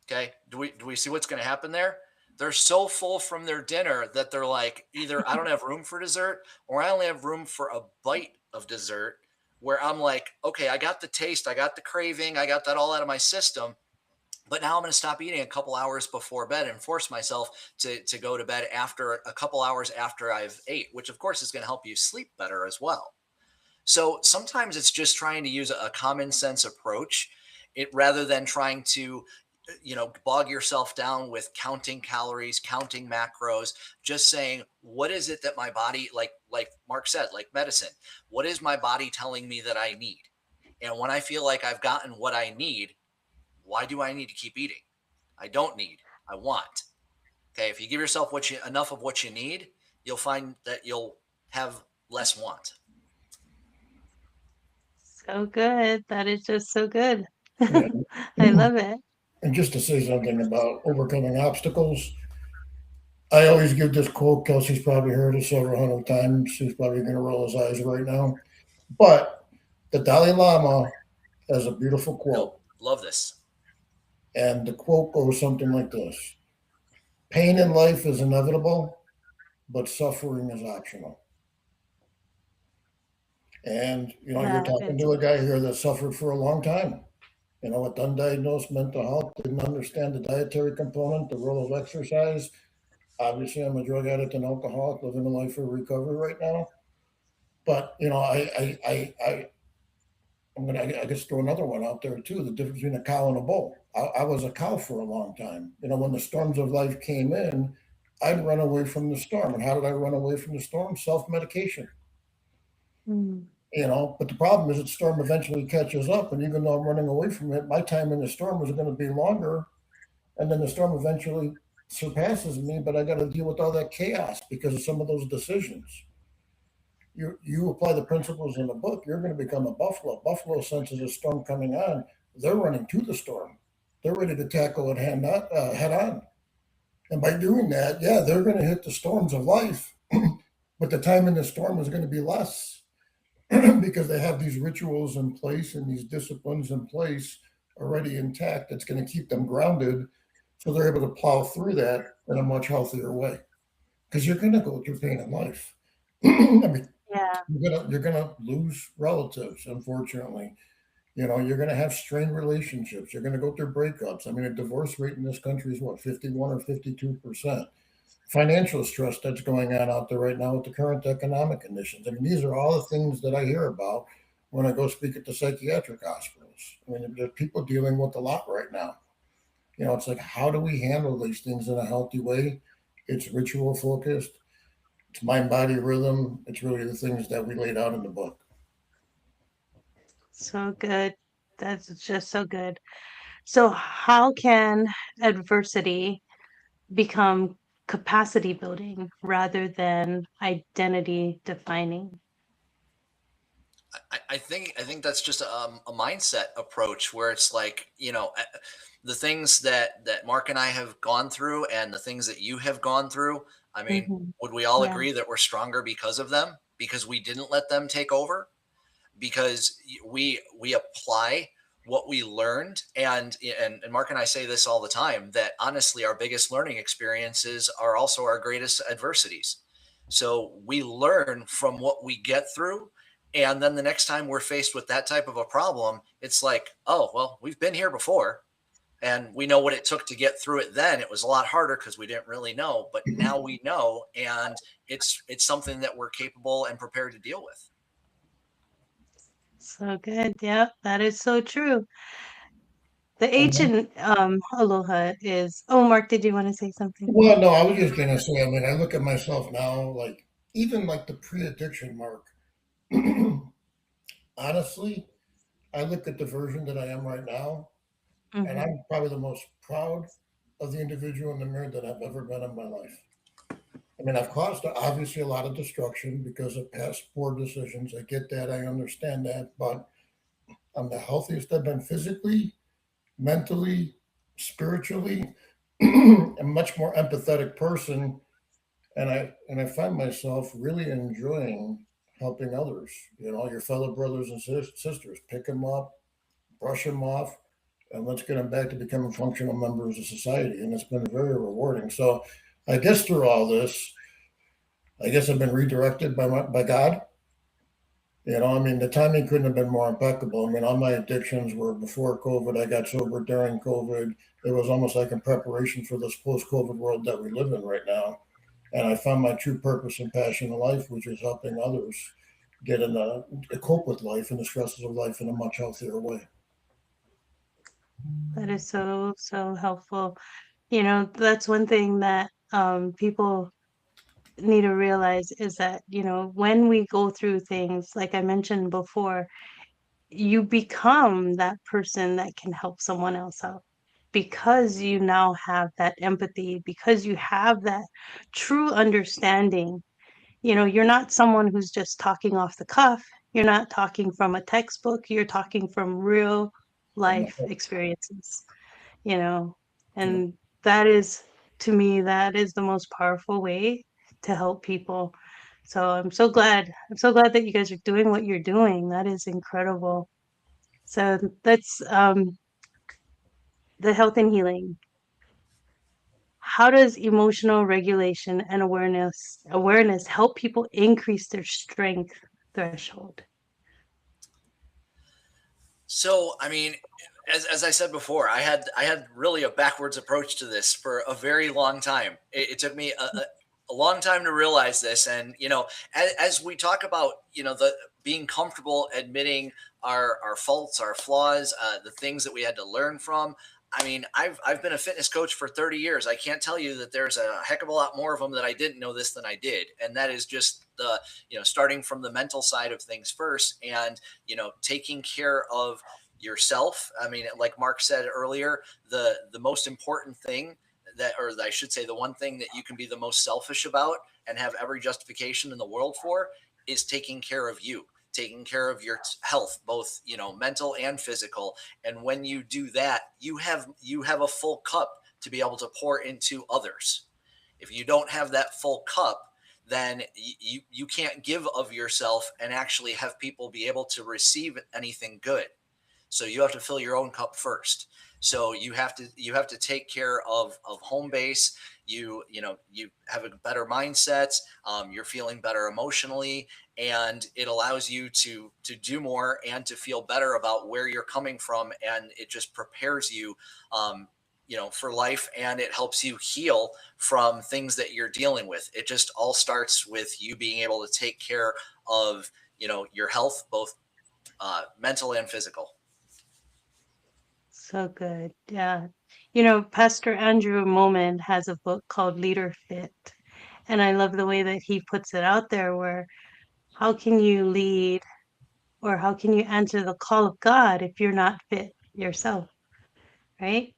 Okay. Do we see what's going to happen there? They're so full from their dinner that they're like, either I don't have room for dessert or I only have room for a bite of dessert, where I'm like, okay, I got the taste, I got the craving, I got that all out of my system. But now I'm going to stop eating a couple hours before bed and force myself to go to bed after a couple hours after I've ate, which of course is going to help you sleep better as well. So sometimes it's just trying to use a common sense approach, it rather than trying to bog yourself down with counting calories, counting macros, just saying, what is it that my body, like Mark said, like medicine, what is my body telling me that I need? And when I feel like I've gotten what I need, why do I need to keep eating? I don't need, I want. Okay, if you give yourself enough of what you need, you'll find that you'll have less want. So good. That is just so good. Yeah. I love it. And just to say something about overcoming obstacles, I always give this quote. Kelsey's probably heard it several hundred times. He's probably going to roll his eyes right now. But the Dalai Lama has a beautiful quote. Nope, love this. And the quote goes something like this: pain in life is inevitable, but suffering is optional. And, you're That talking is, to a guy here that suffered for a long time. With undiagnosed mental health, didn't understand the dietary component, the role of exercise. Obviously, I'm a drug addict and alcoholic living a life of recovery right now. But, I'm gonna, I guess, throw another one out there too. The difference between a cow and a bull. I was a cow for a long time. When the storms of life came in, I'd run away from the storm. And how did I run away from the storm? Self medication. mm, But the problem is that storm eventually catches up, and even though I'm running away from it, my time in the storm was going to be longer, and then the storm eventually surpasses me, but I got to deal with all that chaos because of some of those decisions. You apply the principles in the book, you're going to become a buffalo. Buffalo senses a storm coming on, they're running to the storm. They're ready to tackle it head on. And by doing that, yeah, they're going to hit the storms of life, but the time in the storm is going to be less because they have these rituals in place and these disciplines in place already intact that's going to keep them grounded, so they're able to plow through that in a much healthier way. Because you're going to go through pain in life. I mean, yeah. you're gonna lose relatives, unfortunately. You're gonna have strained relationships. You're gonna go through breakups. I mean, a divorce rate in this country is what, 51 or 52%. Financial stress that's going on out there right now with the current economic conditions. I mean, these are all the things that I hear about when I go speak at the psychiatric hospitals. I mean, there's people dealing with a lot right now. It's like, how do we handle these things in a healthy way? It's ritual focused, it's mind body rhythm. It's really the things that we laid out in the book. So good. That's just so good. So, how can adversity become capacity building rather than identity defining? I think that's just a mindset approach where it's like, the things that Mark and I have gone through and the things that you have gone through. I mean, Hmm. would we all Yeah. agree that we're stronger because of them? Because we didn't let them take over? Because we apply what we learned, and Mark and I say this all the time, that honestly our biggest learning experiences are also our greatest adversities. So we learn from what we get through, and then the next time we're faced with that type of a problem, it's like, oh well, we've been here before and we know what it took to get through it. Then it was a lot harder because we didn't really know, but now we know, and it's something that we're capable and prepared to deal with. So good. Yep, that is so true. The And H in aloha is. Oh, Mark, did you want to say something? well, no, I was just gonna say. I mean, I look at myself now, like even like the pre-addiction Mark. Honestly, I look at the version that I am right now, and Hmm. I'm probably the most proud of the individual in the mirror that I've ever been in my life. I mean, I've caused obviously a lot of destruction because of past poor decisions. I get that, I understand that, but I'm the healthiest I've been physically, mentally, spiritually, a much more empathetic person, and I find myself really enjoying helping others. Your fellow brothers and sisters, pick them up, brush them off, and let's get them back to becoming functional members of society. And it's been very rewarding. So, I guess through all this, I guess I've been redirected by God. I mean, the timing couldn't have been more impeccable. I mean, all my addictions were before COVID. I got sober during COVID. It was almost like in preparation for this post-COVID world that we live in right now. And I found my true purpose and passion in life, which is helping others get in cope with life and the stresses of life in a much healthier way. That is so, so helpful. That's one thing that people need to realize is that, when we go through things, like I mentioned before, you become that person that can help someone else out because you now have that empathy, because you have that true understanding. You're not someone who's just talking off the cuff. You're not talking from a textbook. You're talking from real life experiences, you know, Yeah. and that is, to me, that is the most powerful way to help people. So I'm so glad that you guys are doing what you're doing. That is incredible. So that's the health and healing. How does emotional regulation and awareness help people increase their strength threshold? So, I mean, as I said before, I had really a backwards approach to this for a very long time. It took me a long time to realize this, and as we talk about, the being comfortable admitting our faults, our flaws, the things that we had to learn from. I mean, I've been a fitness coach for 30 years. I can't tell you that there's a heck of a lot more of them that I didn't know this than I did, and that is just the starting from the mental side of things first, and taking care of yourself. I mean, like Mark said earlier, the most important thing that, or I should say, the one thing that you can be the most selfish about and have every justification in the world for is taking care of you, taking care of your health, both mental and physical. And when you do that, you have a full cup to be able to pour into others. If you don't have that full cup, then you can't give of yourself and actually have people be able to receive anything good. So you have to fill your own cup first. So you have to take care of home base. You have a better mindset. You're feeling better emotionally, and it allows you to do more and to feel better about where you're coming from, and it just prepares you, for life, and it helps you heal from things that you're dealing with. It just all starts with you being able to take care of your health, both mental and physical. So good. Yeah. You know, Pastor Andrew Moment has a book called Leader Fit. And I love the way that he puts it out there where how can you lead or how can you answer the call of God if you're not fit yourself, right?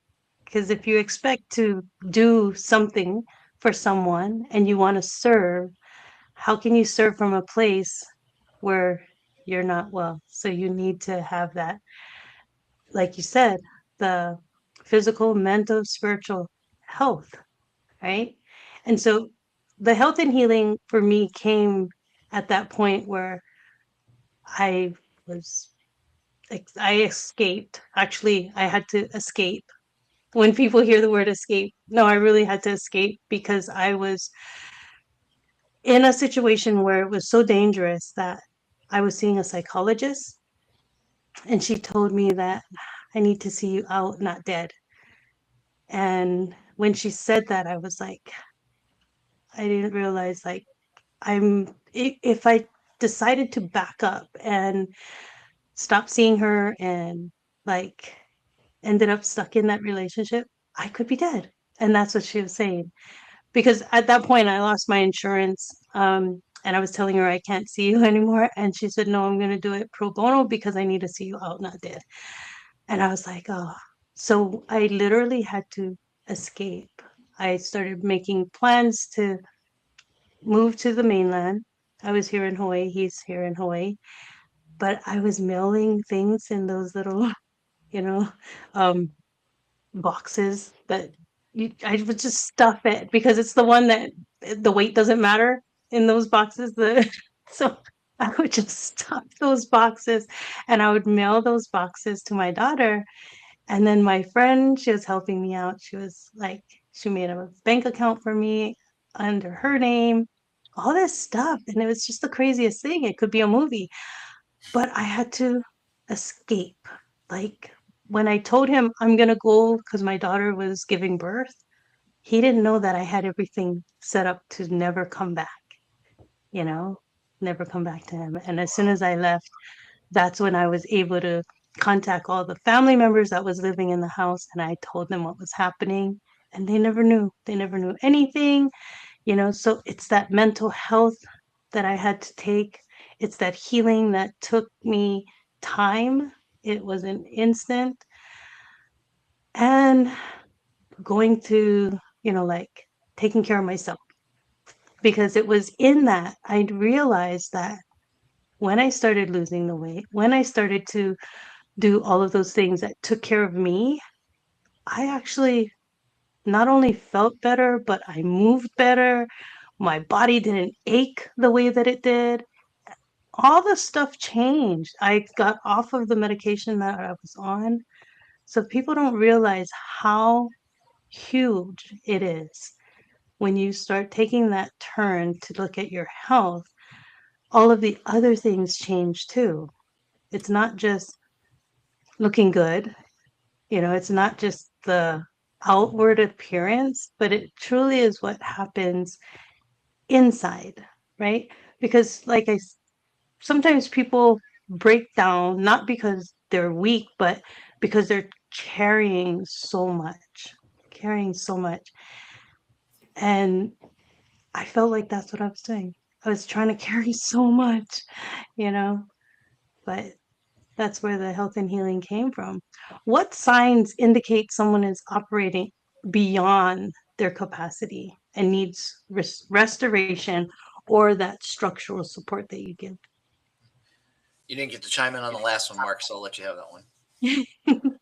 Because if you expect to do something for someone and you want to serve, how can you serve from a place where you're not well? So you need to have that, like you said, the physical, mental, spiritual health, right? And so the health and healing for me came at that point where I was, I escaped. Actually, I had to escape. When people hear the word escape, no, I really had to escape because I was in a situation where it was so dangerous that I was seeing a psychologist and she told me that I need to see you out, not dead. And when she said that, I was like, I didn't realize like if I decided to back up and stop seeing her and like ended up stuck in that relationship, I could be dead. And that's what she was saying. Because at that point I lost my insurance. And I was telling her I can't see you anymore. And she said, no, I'm going to do it pro bono because I need to see you out, not dead. And I was like, oh, so I literally had to escape. I started making plans to move to the mainland. I was here in Hawaii. He's here in Hawaii. But I was mailing things in those little, you know, um, boxes that I would just stuff it because it's the one that the weight doesn't matter in those boxes. So I would just stuff those boxes and I would mail those boxes to my daughter. And then my friend, she was helping me out. She was like, she made a bank account for me under her name, all this stuff. And it was just the craziest thing. It could be a movie, but I had to escape. Like when I told him I'm going to go because my daughter was giving birth, he didn't know that I had everything set up to never come back, you know, never come back to him. And as soon as I left, that's when I was able to contact all the family members that was living in the house and I told them what was happening and they never knew. They never knew anything, you know. So it's that mental health that I had to take. It's that healing that took me time. It wasn't instant. And going to, you know, like taking care of myself because it was in that I realized that when I started losing the weight, when I started to do all of those things that took care of me, I actually not only felt better, but I moved better. My body didn't ache the way that it did. All the stuff changed. I got off of the medication that I was on. So people don't realize how huge it is when you start taking that turn to look at your health. All of the other things change too. It's not just looking good, you know, it's not just the outward appearance, but it truly is what happens inside, right? Because sometimes people break down not because they're weak, but because they're carrying so much. And I felt like that's what I was doing. I was trying to carry so much, you know, but that's where the health and healing came from. What signs indicate someone is operating beyond their capacity and needs restoration or that structural support that you give? You didn't get to chime in on the last one, Mark, so I'll let you have that one.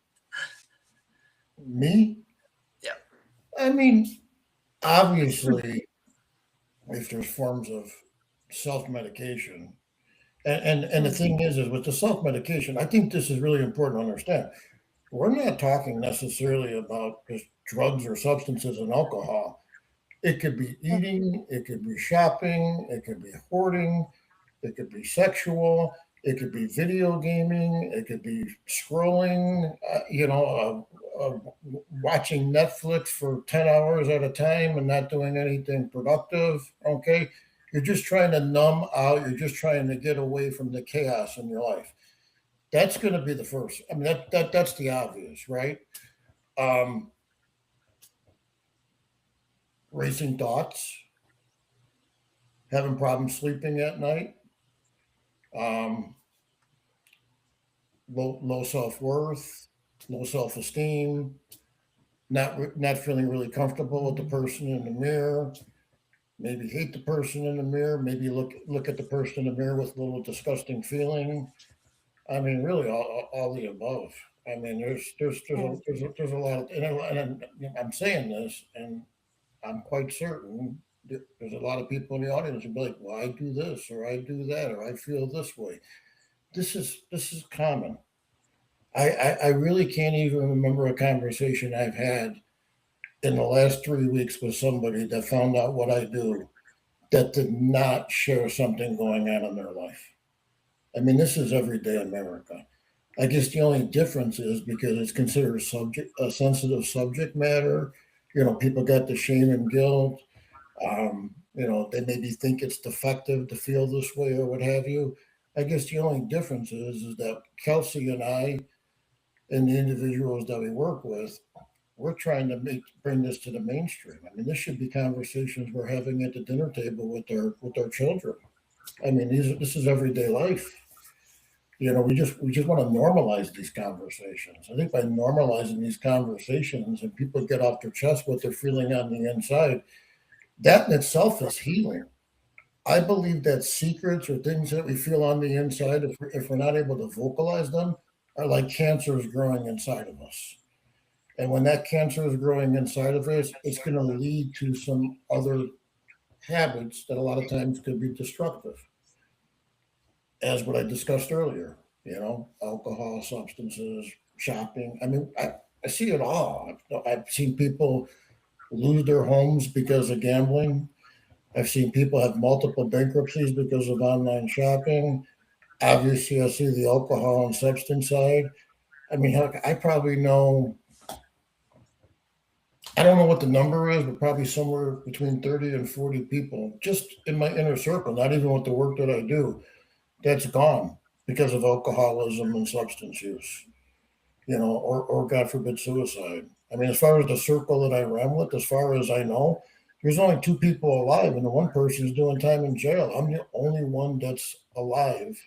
Me? Yeah. I mean, obviously, if there's forms of self-medication, and the thing is with the self-medication, I think this is really important to understand. We're not talking necessarily about just drugs or substances and alcohol. It could be eating, it could be shopping, it could be hoarding, it could be sexual, it could be video gaming, it could be scrolling, watching Netflix for 10 hours at a time and not doing anything productive. Okay. You're just trying to numb out, you're just trying to get away from the chaos in your life. That's going to be the first. I mean, that's the obvious, right? Um, Racing thoughts, having problems sleeping at night, um, low self worth, low self esteem, not feeling really comfortable with the person in the mirror. Maybe hate the person in the mirror. Maybe look at the person in the mirror with a little disgusting feeling. I mean, really, all the above. I mean, Okay. there's a lot of, I'm saying this, and I'm quite certain there's a lot of people in the audience who be like, "Well, I do this, or I do that, or I feel this way." This is common. I really can't even remember a conversation I've had in the last 3 weeks with somebody that found out what I do that did not share something going on in their life. I mean, this is everyday America. I guess the only difference is because it's considered a sensitive subject matter. People got the shame and guilt. They maybe think it's defective to feel this way or what have you. I guess the only difference is that Kelsey and I and the individuals that we work with, we're trying to bring this to the mainstream. I mean, this should be conversations we're having at the dinner table with our children. I mean, this is everyday life. We just want to normalize these conversations. I think by normalizing these conversations and people get off their chest what they're feeling on the inside, that in itself is healing. I believe that secrets or things that we feel on the inside, if we're not able to vocalize them, are like cancers growing inside of us. And when that cancer is growing inside of us, it's going to lead to some other habits that a lot of times could be destructive, as what I discussed earlier, alcohol, substances, shopping. I mean, I see it all. I've seen people lose their homes because of gambling. I've seen people have multiple bankruptcies because of online shopping. Obviously, I see the alcohol and substance side. I mean, heck, I probably know, I don't know what the number is, but probably somewhere between 30 and 40 people just in my inner circle, not even with the work that I do, that's gone because of alcoholism and substance use, or God forbid, suicide. I mean, as far as the circle that I ran with, as far as I know, there's only two people alive, and the one person is doing time in jail. I'm the only one that's alive,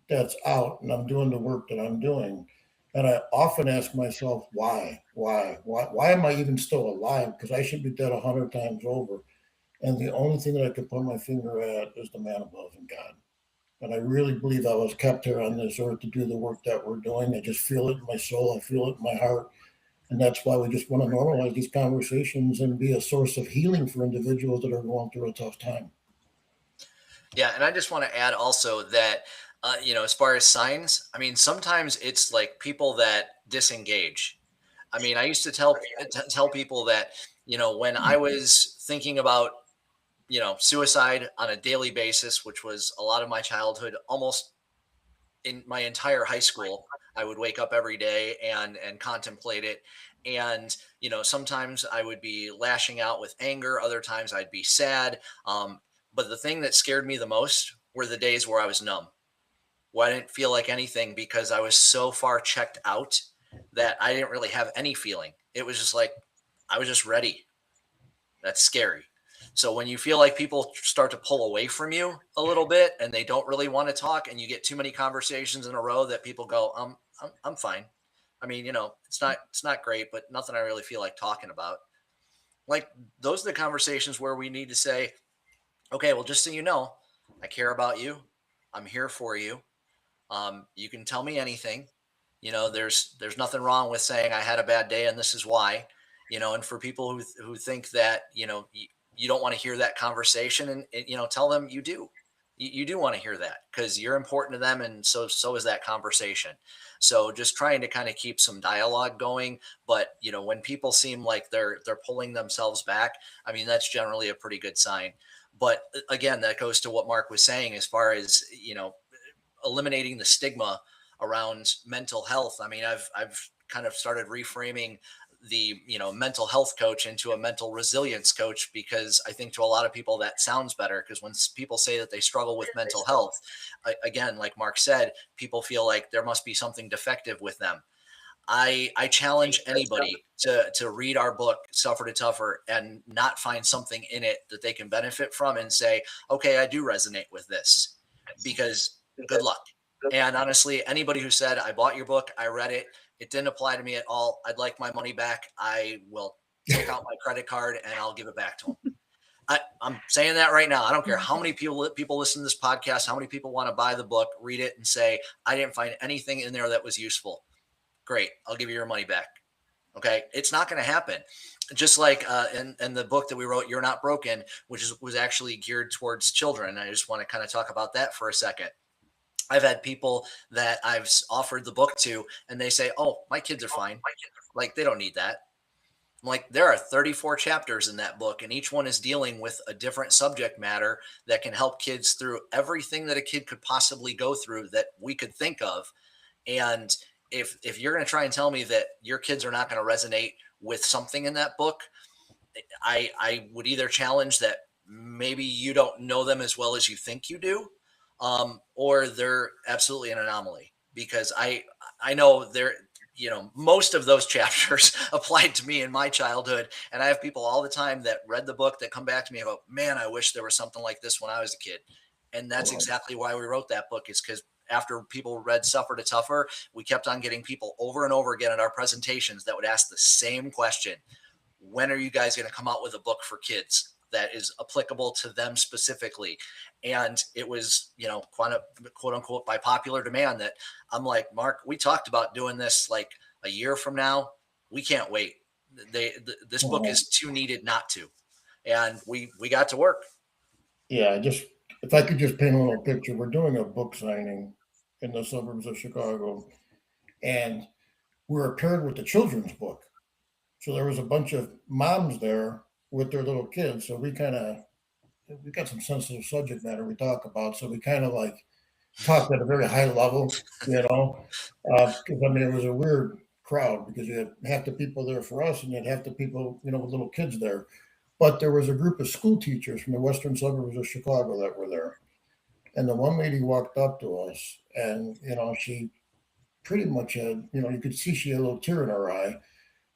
that's out, and I'm doing the work that I'm doing. And I often ask myself, why am I even still alive? Because I should be dead 100 times over. And the only thing that I can put my finger at is the man above and God. And I really believe I was kept here on this earth to do the work that we're doing. I just feel it in my soul. I feel it in my heart. And that's why we just want to normalize these conversations and be a source of healing for individuals that are going through a tough time. Yeah, and I just want to add also that as far as signs, I mean, sometimes it's like people that disengage. I mean, I used to tell people that when I was thinking about suicide on a daily basis, which was a lot of my childhood, almost in my entire high school, I would wake up every day and contemplate it. And sometimes I would be lashing out with anger, other times I'd be sad. But the thing that scared me the most were the days where I was numb, where I didn't feel like anything because I was so far checked out that I didn't really have any feeling. It was just like I was just ready. That's scary. So when you feel like people start to pull away from you a little bit and they don't really want to talk, and you get too many conversations in a row that people go, I'm fine. I mean, it's not great, but nothing I really feel like talking about. Like, those are the conversations where we need to say, okay, well, just so you know, I care about you. I'm here for you. You can tell me anything. There's nothing wrong with saying I had a bad day and this is why. And for people who think that you don't want to hear that conversation, and tell them you do. You do want to hear that because you're important to them, and so is that conversation. So just trying to kind of keep some dialogue going. But when people seem like they're pulling themselves back, I mean, that's generally a pretty good sign. But again, that goes to what Mark was saying as far as eliminating the stigma around mental health. I mean, I've kind of started reframing the mental health coach into a mental resilience coach, because I think to a lot of people that sounds better, because when people say that they struggle with mental health, again, like Mark said, people feel like there must be something defective with them. I challenge anybody to read our book, Suffer to Tougher, and not find something in it that they can benefit from and say, okay, I do resonate with this, because good luck. And honestly, anybody who said, I bought your book, I read it, it didn't apply to me at all, I'd like my money back, I will take out my credit card and I'll give it back to them. I'm saying that right now. I don't care how many people listen to this podcast, how many people want to buy the book, read it, and say, I didn't find anything in there that was useful. Great, I'll give you your money back. Okay, it's not going to happen. Just like in the book that we wrote, You're Not Broken, which was actually geared towards children. I just want to kind of talk about that for a second. I've had people that I've offered the book to, and they say, oh, my kids are fine. Like, they don't need that. I'm like, there are 34 chapters in that book, and each one is dealing with a different subject matter that can help kids through everything that a kid could possibly go through that we could think of. And if you're going to try and tell me that your kids are not going to resonate with something in that book, I would either challenge that maybe you don't know them as well as you think you do, or they're absolutely an anomaly, because I know they're, most of those chapters applied to me in my childhood. And I have people all the time that read the book that come back to me and go, man, I wish there was something like this when I was a kid. And that's exactly why we wrote that book, is because after people read Suffer to Tougher, we kept on getting people over and over again at our presentations that would ask the same question. When are you guys going to come out with a book for kids that is applicable to them specifically? And it was, quote unquote, by popular demand, that I'm like, Mark, we talked about doing this like a year from now. We can't wait. This book is too needed not to. And we got to work. Yeah, if I could just paint a little picture, we're doing a book signing in the suburbs of Chicago, and we were paired with the children's book. So there was a bunch of moms there with their little kids. So we got some sensitive subject matter we talk about. So we kind of like talked at a very high level, because it was a weird crowd, because you had half the people there for us and you had half the people, with little kids there. But there was a group of school teachers from the western suburbs of Chicago that were there. And the one lady walked up to us, and, she pretty much had, you could see she had a little tear in her eye.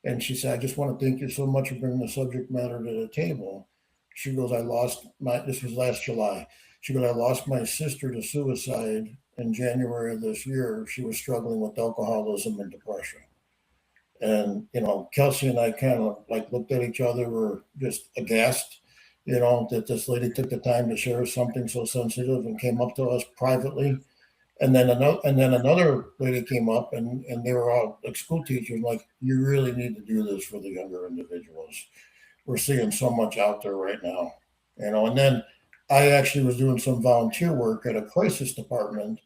And she said, I just want to thank you so much for bringing the subject matter to the table. She goes, this was last July. She goes, I lost my sister to suicide in January of this year. She was struggling with alcoholism and depression. And, Kelsey and I kind of like looked at each other, were just aghast, that this lady took the time to share something so sensitive and came up to us privately. And then another lady came up, and they were all like school teachers, like, you really need to do this for the younger individuals. We're seeing so much out there right now, And then I actually was doing some volunteer work at a crisis department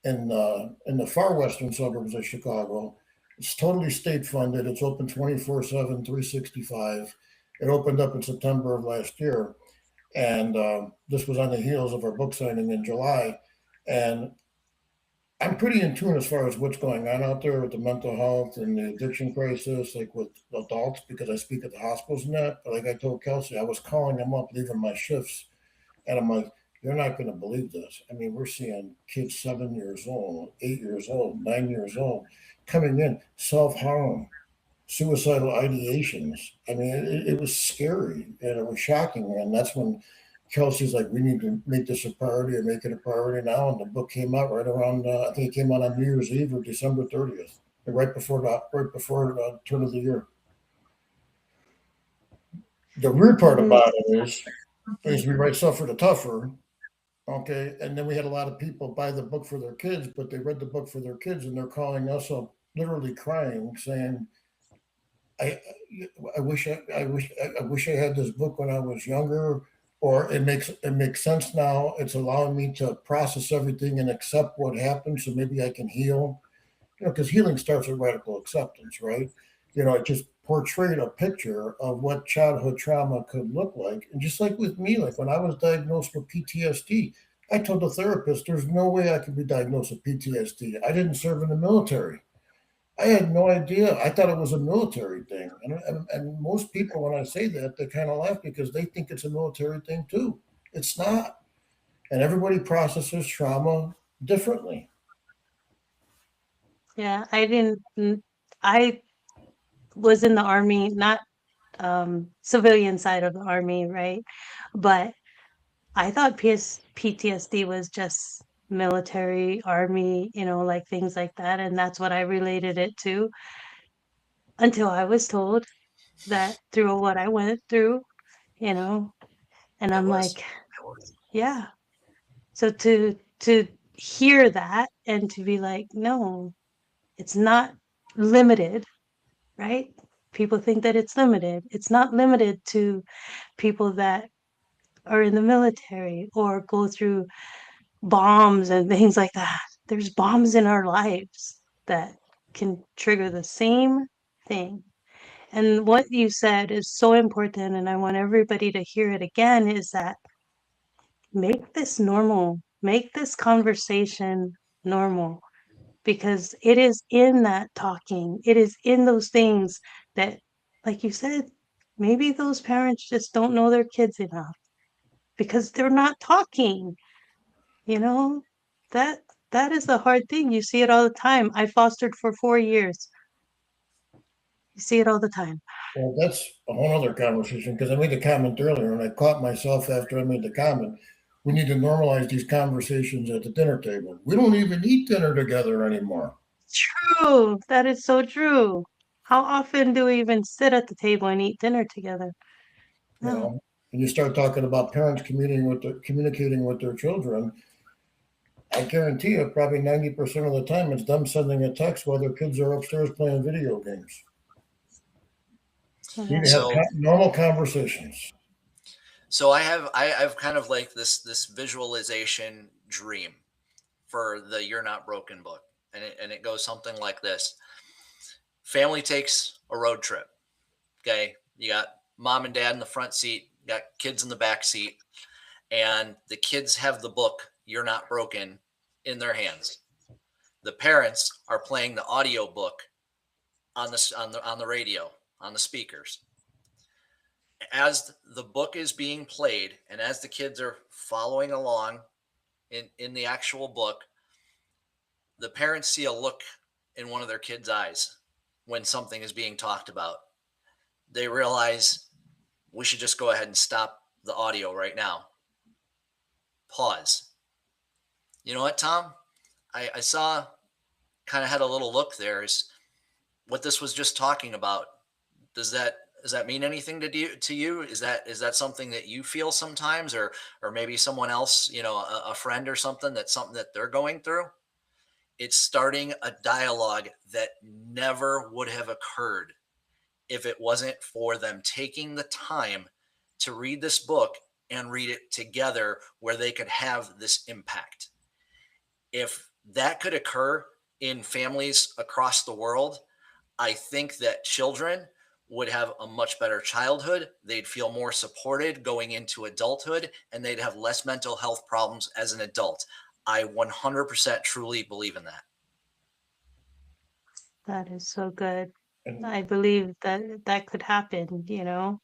in the far western suburbs of Chicago. It's totally state funded. It's open 24/7, 365. It opened up in September of last year. And this was on the heels of our book signing in July. And I'm pretty in tune as far as what's going on out there with the mental health and the addiction crisis, like with adults, because I speak at the hospitals and that. But like I told Kelsey, I was calling them up, leaving my shifts. And I'm like, you're not going to believe this. I mean, we're seeing kids 7 years old, 8 years old, 9 years old coming in, self-harm, suicidal ideations. I mean, it was scary and it was shocking. And that's when Kelsey's like, we need to make this a priority or make it a priority now. And the book came out right around, I think it came out on New Year's Eve or December 30th, right before the turn of the year. The weird part about it is we write Suffer to Tougher. Okay. And then we had a lot of people buy the book for their kids, but they read the book for their kids and they're calling us up, literally crying, saying, I wish I had this book when I was younger, or it makes sense now. It's allowing me to process everything and accept what happened, so maybe I can heal. Because healing starts with radical acceptance, right? It just portrayed a picture of what childhood trauma could look like. And just like with me, like when I was diagnosed with PTSD, I told the therapist, there's no way I could be diagnosed with PTSD. I didn't serve in the military. I had no idea. I thought it was a military thing. And most people, when I say that, they kind of laugh because they think it's a military thing too. It's not. And everybody processes trauma differently. Yeah, I was in the army, not civilian side of the army, right? But I thought PTSD was just military, army, like things like that. And that's what I related it to until I was told that through what I went through, you know, and It I'm was. like, yeah. So to hear that and to be like, no, it's not limited, right? People think that it's limited. It's not limited to people that are in the military or go through bombs and things like that. There's bombs in our lives that can trigger the same thing. And what you said is so important, and I want everybody to hear it again, is that make this normal, make this conversation normal, because it is in that talking, it is in those things that, like you said, maybe those parents just don't know their kids enough because they're not talking, you know? That that is the hard thing. You see it all the time. I fostered for 4 years. You see it all the time. Well, that's a whole other conversation because I made the comment earlier and I caught myself after I made the comment. We need to normalize these conversations at the dinner table. We don't even eat dinner together anymore. True. That is so true. How often do we even sit at the table and eat dinner together? You No. know, and you start talking about parents communicating with their children. I guarantee you, probably 90% of the time, it's them sending a text while their kids are upstairs playing video games. We need Yeah. to have So normal conversations. so I've kind of like this visualization dream for the You're Not Broken book. And it goes something like this. Family takes a road trip. Okay. You got mom and dad in the front seat, you got kids in the back seat, and the kids have the book You're Not Broken in their hands. The parents are playing the audio book on the radio, on the speakers. As the book is being played and as the kids are following along in the actual book, the parents see a look in one of their kids' eyes when something is being talked about. They realize we should just go ahead and stop the audio right now. Pause. You know what, Tom? I saw, kind of had a little look there, is what this was just talking about. Does that mean anything to you? Is that something that you feel sometimes, or maybe someone else, a friend or something, that's something that they're going through? It's starting a dialogue that never would have occurred if it wasn't for them taking the time to read this book and read it together where they could have this impact. If that could occur in families across the world, I think that children would have a much better childhood. They'd feel more supported going into adulthood, and they'd have less mental health problems as an adult. I 100% truly believe in that. That is so good. And I believe that that could happen, How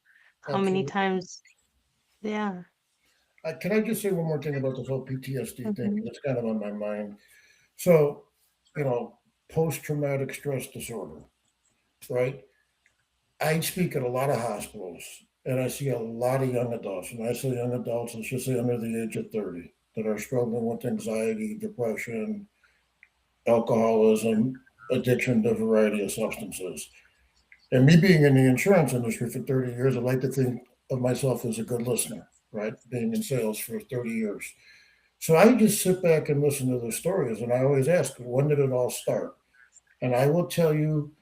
many absolutely. times? Yeah. Can I just say one more thing about this whole PTSD thing? Mhm. That's kind of on my mind. So, you know, post traumatic stress disorder, right? I speak at a lot of hospitals and I see a lot of young adults, and I say young adults, let's just say under the age of 30, that are struggling with anxiety, depression, alcoholism, addiction to a variety of substances. And me being in the insurance industry for 30 years, I like to think of myself as a good listener, right? Being in sales for 30 years. So I just sit back and listen to the stories, and I always ask, when did it all start? And I will tell you,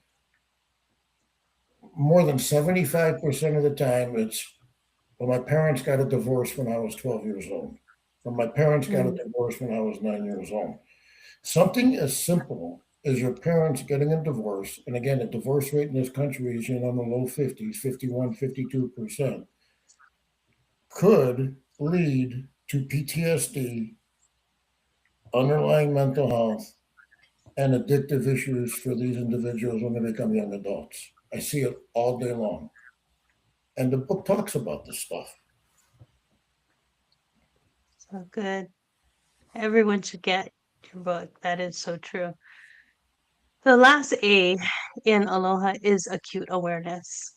more than 75% of the time, it's, well, my parents got a divorce when I was 12 years old. Or my parents got a Mm. divorce when I was 9 years old. Something as simple as your parents getting a divorce, and again, the divorce rate in this country is in the low 50s, 51, 52%, could lead to PTSD, underlying mental health, and addictive issues for these individuals when they become young adults. I see it all day long. And the book talks about this stuff. So good. Everyone should get your book. That is so true. The last A in Aloha is acute awareness.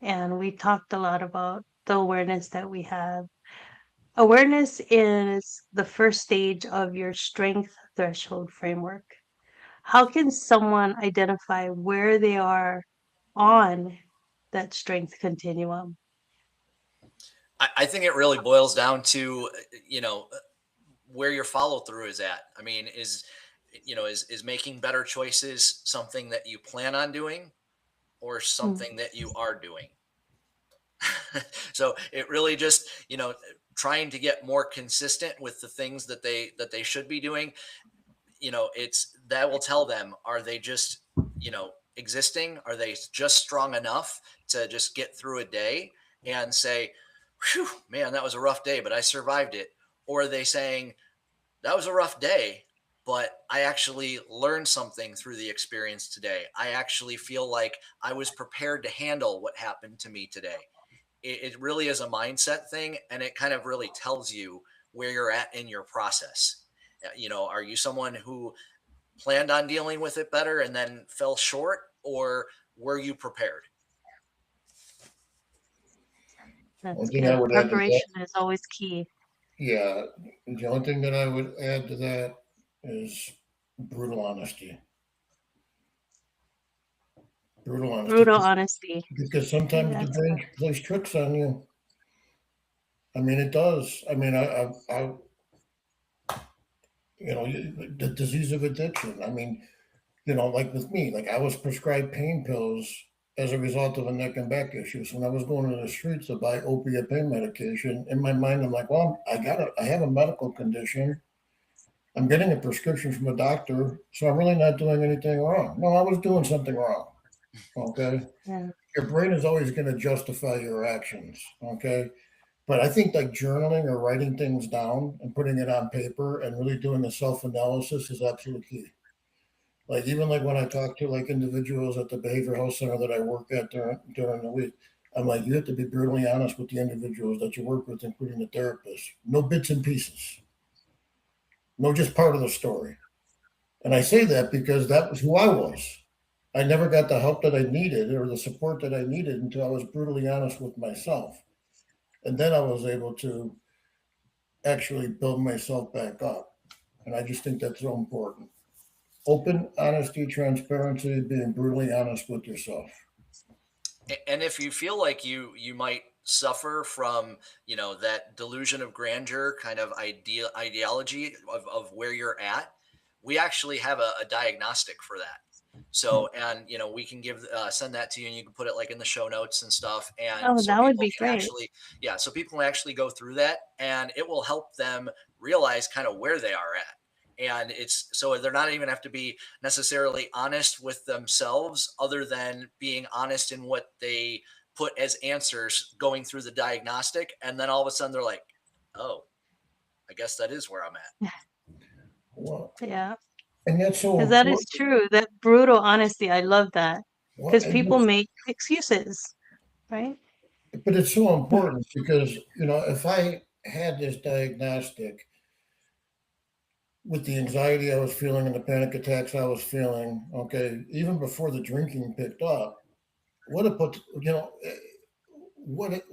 And we talked a lot about the awareness that we have. Awareness is the first stage of your strength threshold framework. How can someone identify where they are on that strength continuum? I think it really boils down to, where your follow through is at. I mean, is making better choices something that you plan on doing or Mm, something that you are doing? So it really just, trying to get more consistent with the things that they should be doing. It's that will tell them, are they just, existing? Are they just strong enough to just get through a day and say, whew, man, that was a rough day, but I survived it? Or are they saying, that was a rough day, but I actually learned something through the experience today. I actually feel like I was prepared to handle what happened to me today. It really is a mindset thing, and it kind of really tells you where you're at in your process. Are you someone who planned on dealing with it better and then fell short, or were you prepared? One that's thing I good. would add to that, Preparation is always key. yeah, the only thing that I would add to that is brutal honesty. Brutal honesty. Brutal honesty. Because sometimes the That's brain plays tricks on you. I mean, it does. I mean, the disease of addiction. I mean, like with me, like I was prescribed pain pills as a result of a neck and back issues. When I was going to the streets to buy opiate pain medication, in my mind, I'm like, well, I have a medical condition. I'm getting a prescription from a doctor, so I'm really not doing anything wrong. No, I was doing something wrong. Okay. yeah. Your brain is always going to justify your actions. Okay. But I think like journaling or writing things down and putting it on paper and really doing a self analysis is absolutely key. Like even like when I talk to like individuals at the behavioral health center that I work at during the week, I'm like, you have to be brutally honest with the individuals that you work with, including the therapist. No bits and pieces. No, just part of the story. And I say that because that was who I was. I never got the help that I needed or the support that I needed until I was brutally honest with myself. And then I was able to actually build myself back up. And I just think that's so important. Open, honesty, transparency, being brutally honest with yourself. And if you feel like you might suffer from, that delusion of grandeur kind of ideology of where you're at, we actually have a diagnostic for that. So, and we can send that to you, and you can put it like in the show notes and stuff, and Oh, so that would people be can great. actually, yeah, so people can actually go through that, and it will help them realize kind of where they are at. And it's so they're not even have to be necessarily honest with themselves, other than being honest in what they put as answers going through the diagnostic. And then all of a sudden they're like, oh, I guess that is where I'm at. Well, Yeah. and that's so Because that is important. true. That brutal honesty. I love that. Well, Because people make excuses, right? but it's so important because, if I had this diagnostic with the anxiety I was feeling and the panic attacks I was feeling, okay, even before the drinking picked up, what it put, what it,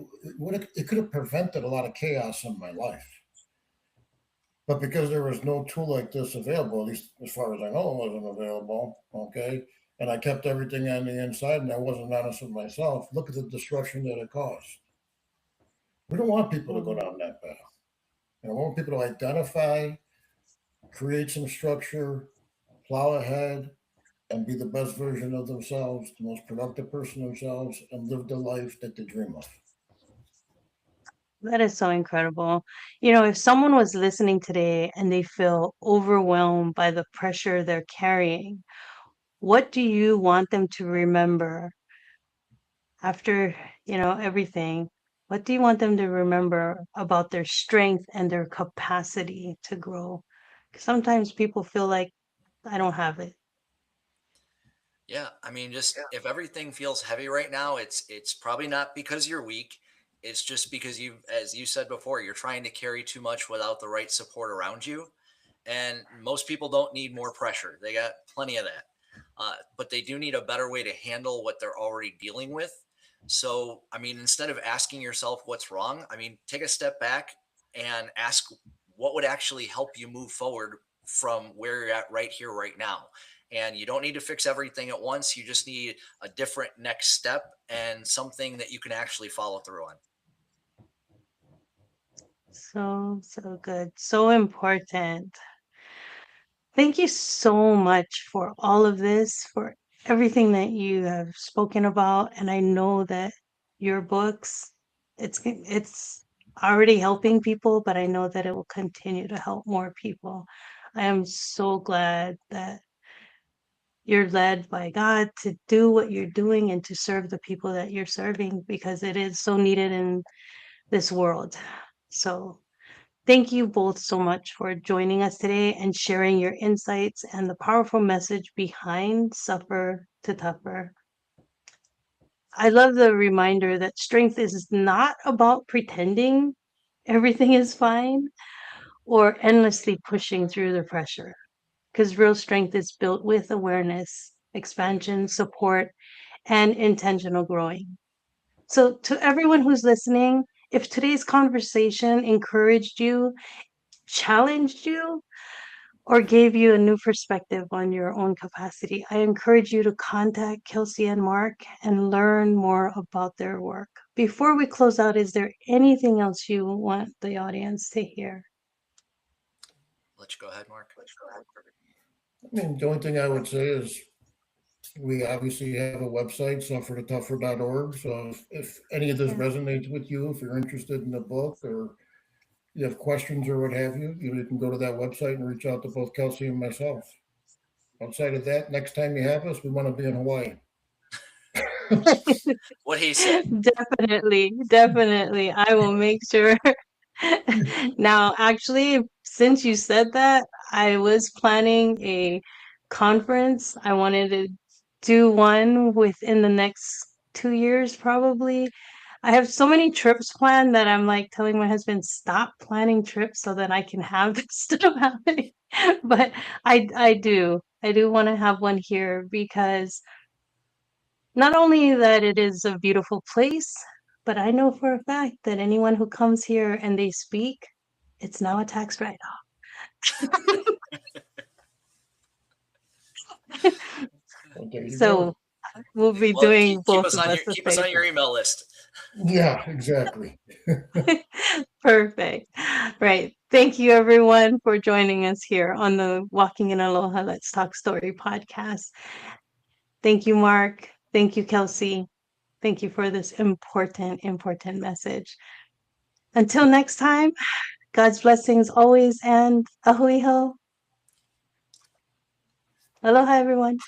it could have prevented a lot of chaos in my life. But because there was no tool like this available, at least as far as I know, it wasn't available. Okay. And I kept everything on the inside and I wasn't honest with myself. Look at the destruction that it caused. We don't want people to go Mhm. down that path. We want people to identify, create some structure, plow ahead, and be the best version of themselves, the most productive person themselves, and live the life that they dream of. That is so incredible. If someone was listening today and they feel overwhelmed by the pressure they're carrying, what do you want them to remember after, everything? What do you want them to remember about their strength and their capacity to grow? 'Cause sometimes people feel like I don't have it. Yeah, I mean, just if everything feels heavy right now, it's probably not because you're weak. It's just because you, as you said before, you're trying to carry too much without the right support around you. And most people don't need more pressure; they got plenty of that. But they do need a better way to handle what they're already dealing with. So, I mean, instead of asking yourself what's wrong, I mean, take a step back and ask what would actually help you move forward from where you're at right here, right now. And you don't need to fix everything at once. You just need a different next step and something that you can actually follow through on. So good. So important. Thank you so much for all of this, for everything that you have spoken about. And I know that your books, it's already helping people, but I know that it will continue to help more people. I am so glad that you're led by God to do what you're doing and to serve the people that you're serving because it is so needed in this world. So thank you both so much for joining us today and sharing your insights and the powerful message behind Suffer to Tougher. I love the reminder that strength is not about pretending everything is fine or endlessly pushing through the pressure, because real strength is built with awareness, expansion, support, and intentional growing. So, to everyone who's listening, if today's conversation encouraged you, challenged you, or gave you a new perspective on your own capacity, I encourage you to contact Kelsey and Mark and learn more about their work. Before we close out, is there anything else you want the audience to hear? Let you go ahead, Mark. I mean, the only thing I would say is we obviously have a website, suffertotougher.org. So if any of this Yeah. resonates with you, if you're interested in the book or you have questions or what have you, you can go to that website and reach out to both Kelsey and myself. Outside of that, next time you have us, we want to be in Hawaii. What he said. Definitely, definitely. I will make sure. Now, actually, since you said that, I was planning a conference. I wanted to do one within the next 2 years, probably. I have so many trips planned that I'm like telling my husband, stop planning trips so that I can have this stuff happening. But I do want to have one here because not only that it is a beautiful place, but I know for a fact that anyone who comes here and they speak, it's now a tax write-off. Well, there you go. So we'll be Well, doing keep both us of on us your a keep us on favor. your email list. Yeah, exactly. Perfect. Right. Thank you, everyone, for joining us here on the Walking in Aloha Let's Talk Story podcast. Thank you, Mark. Thank you, Kelsey. Thank you for this important message. Until next time, God's blessings always and ahui ho. Aloha, everyone.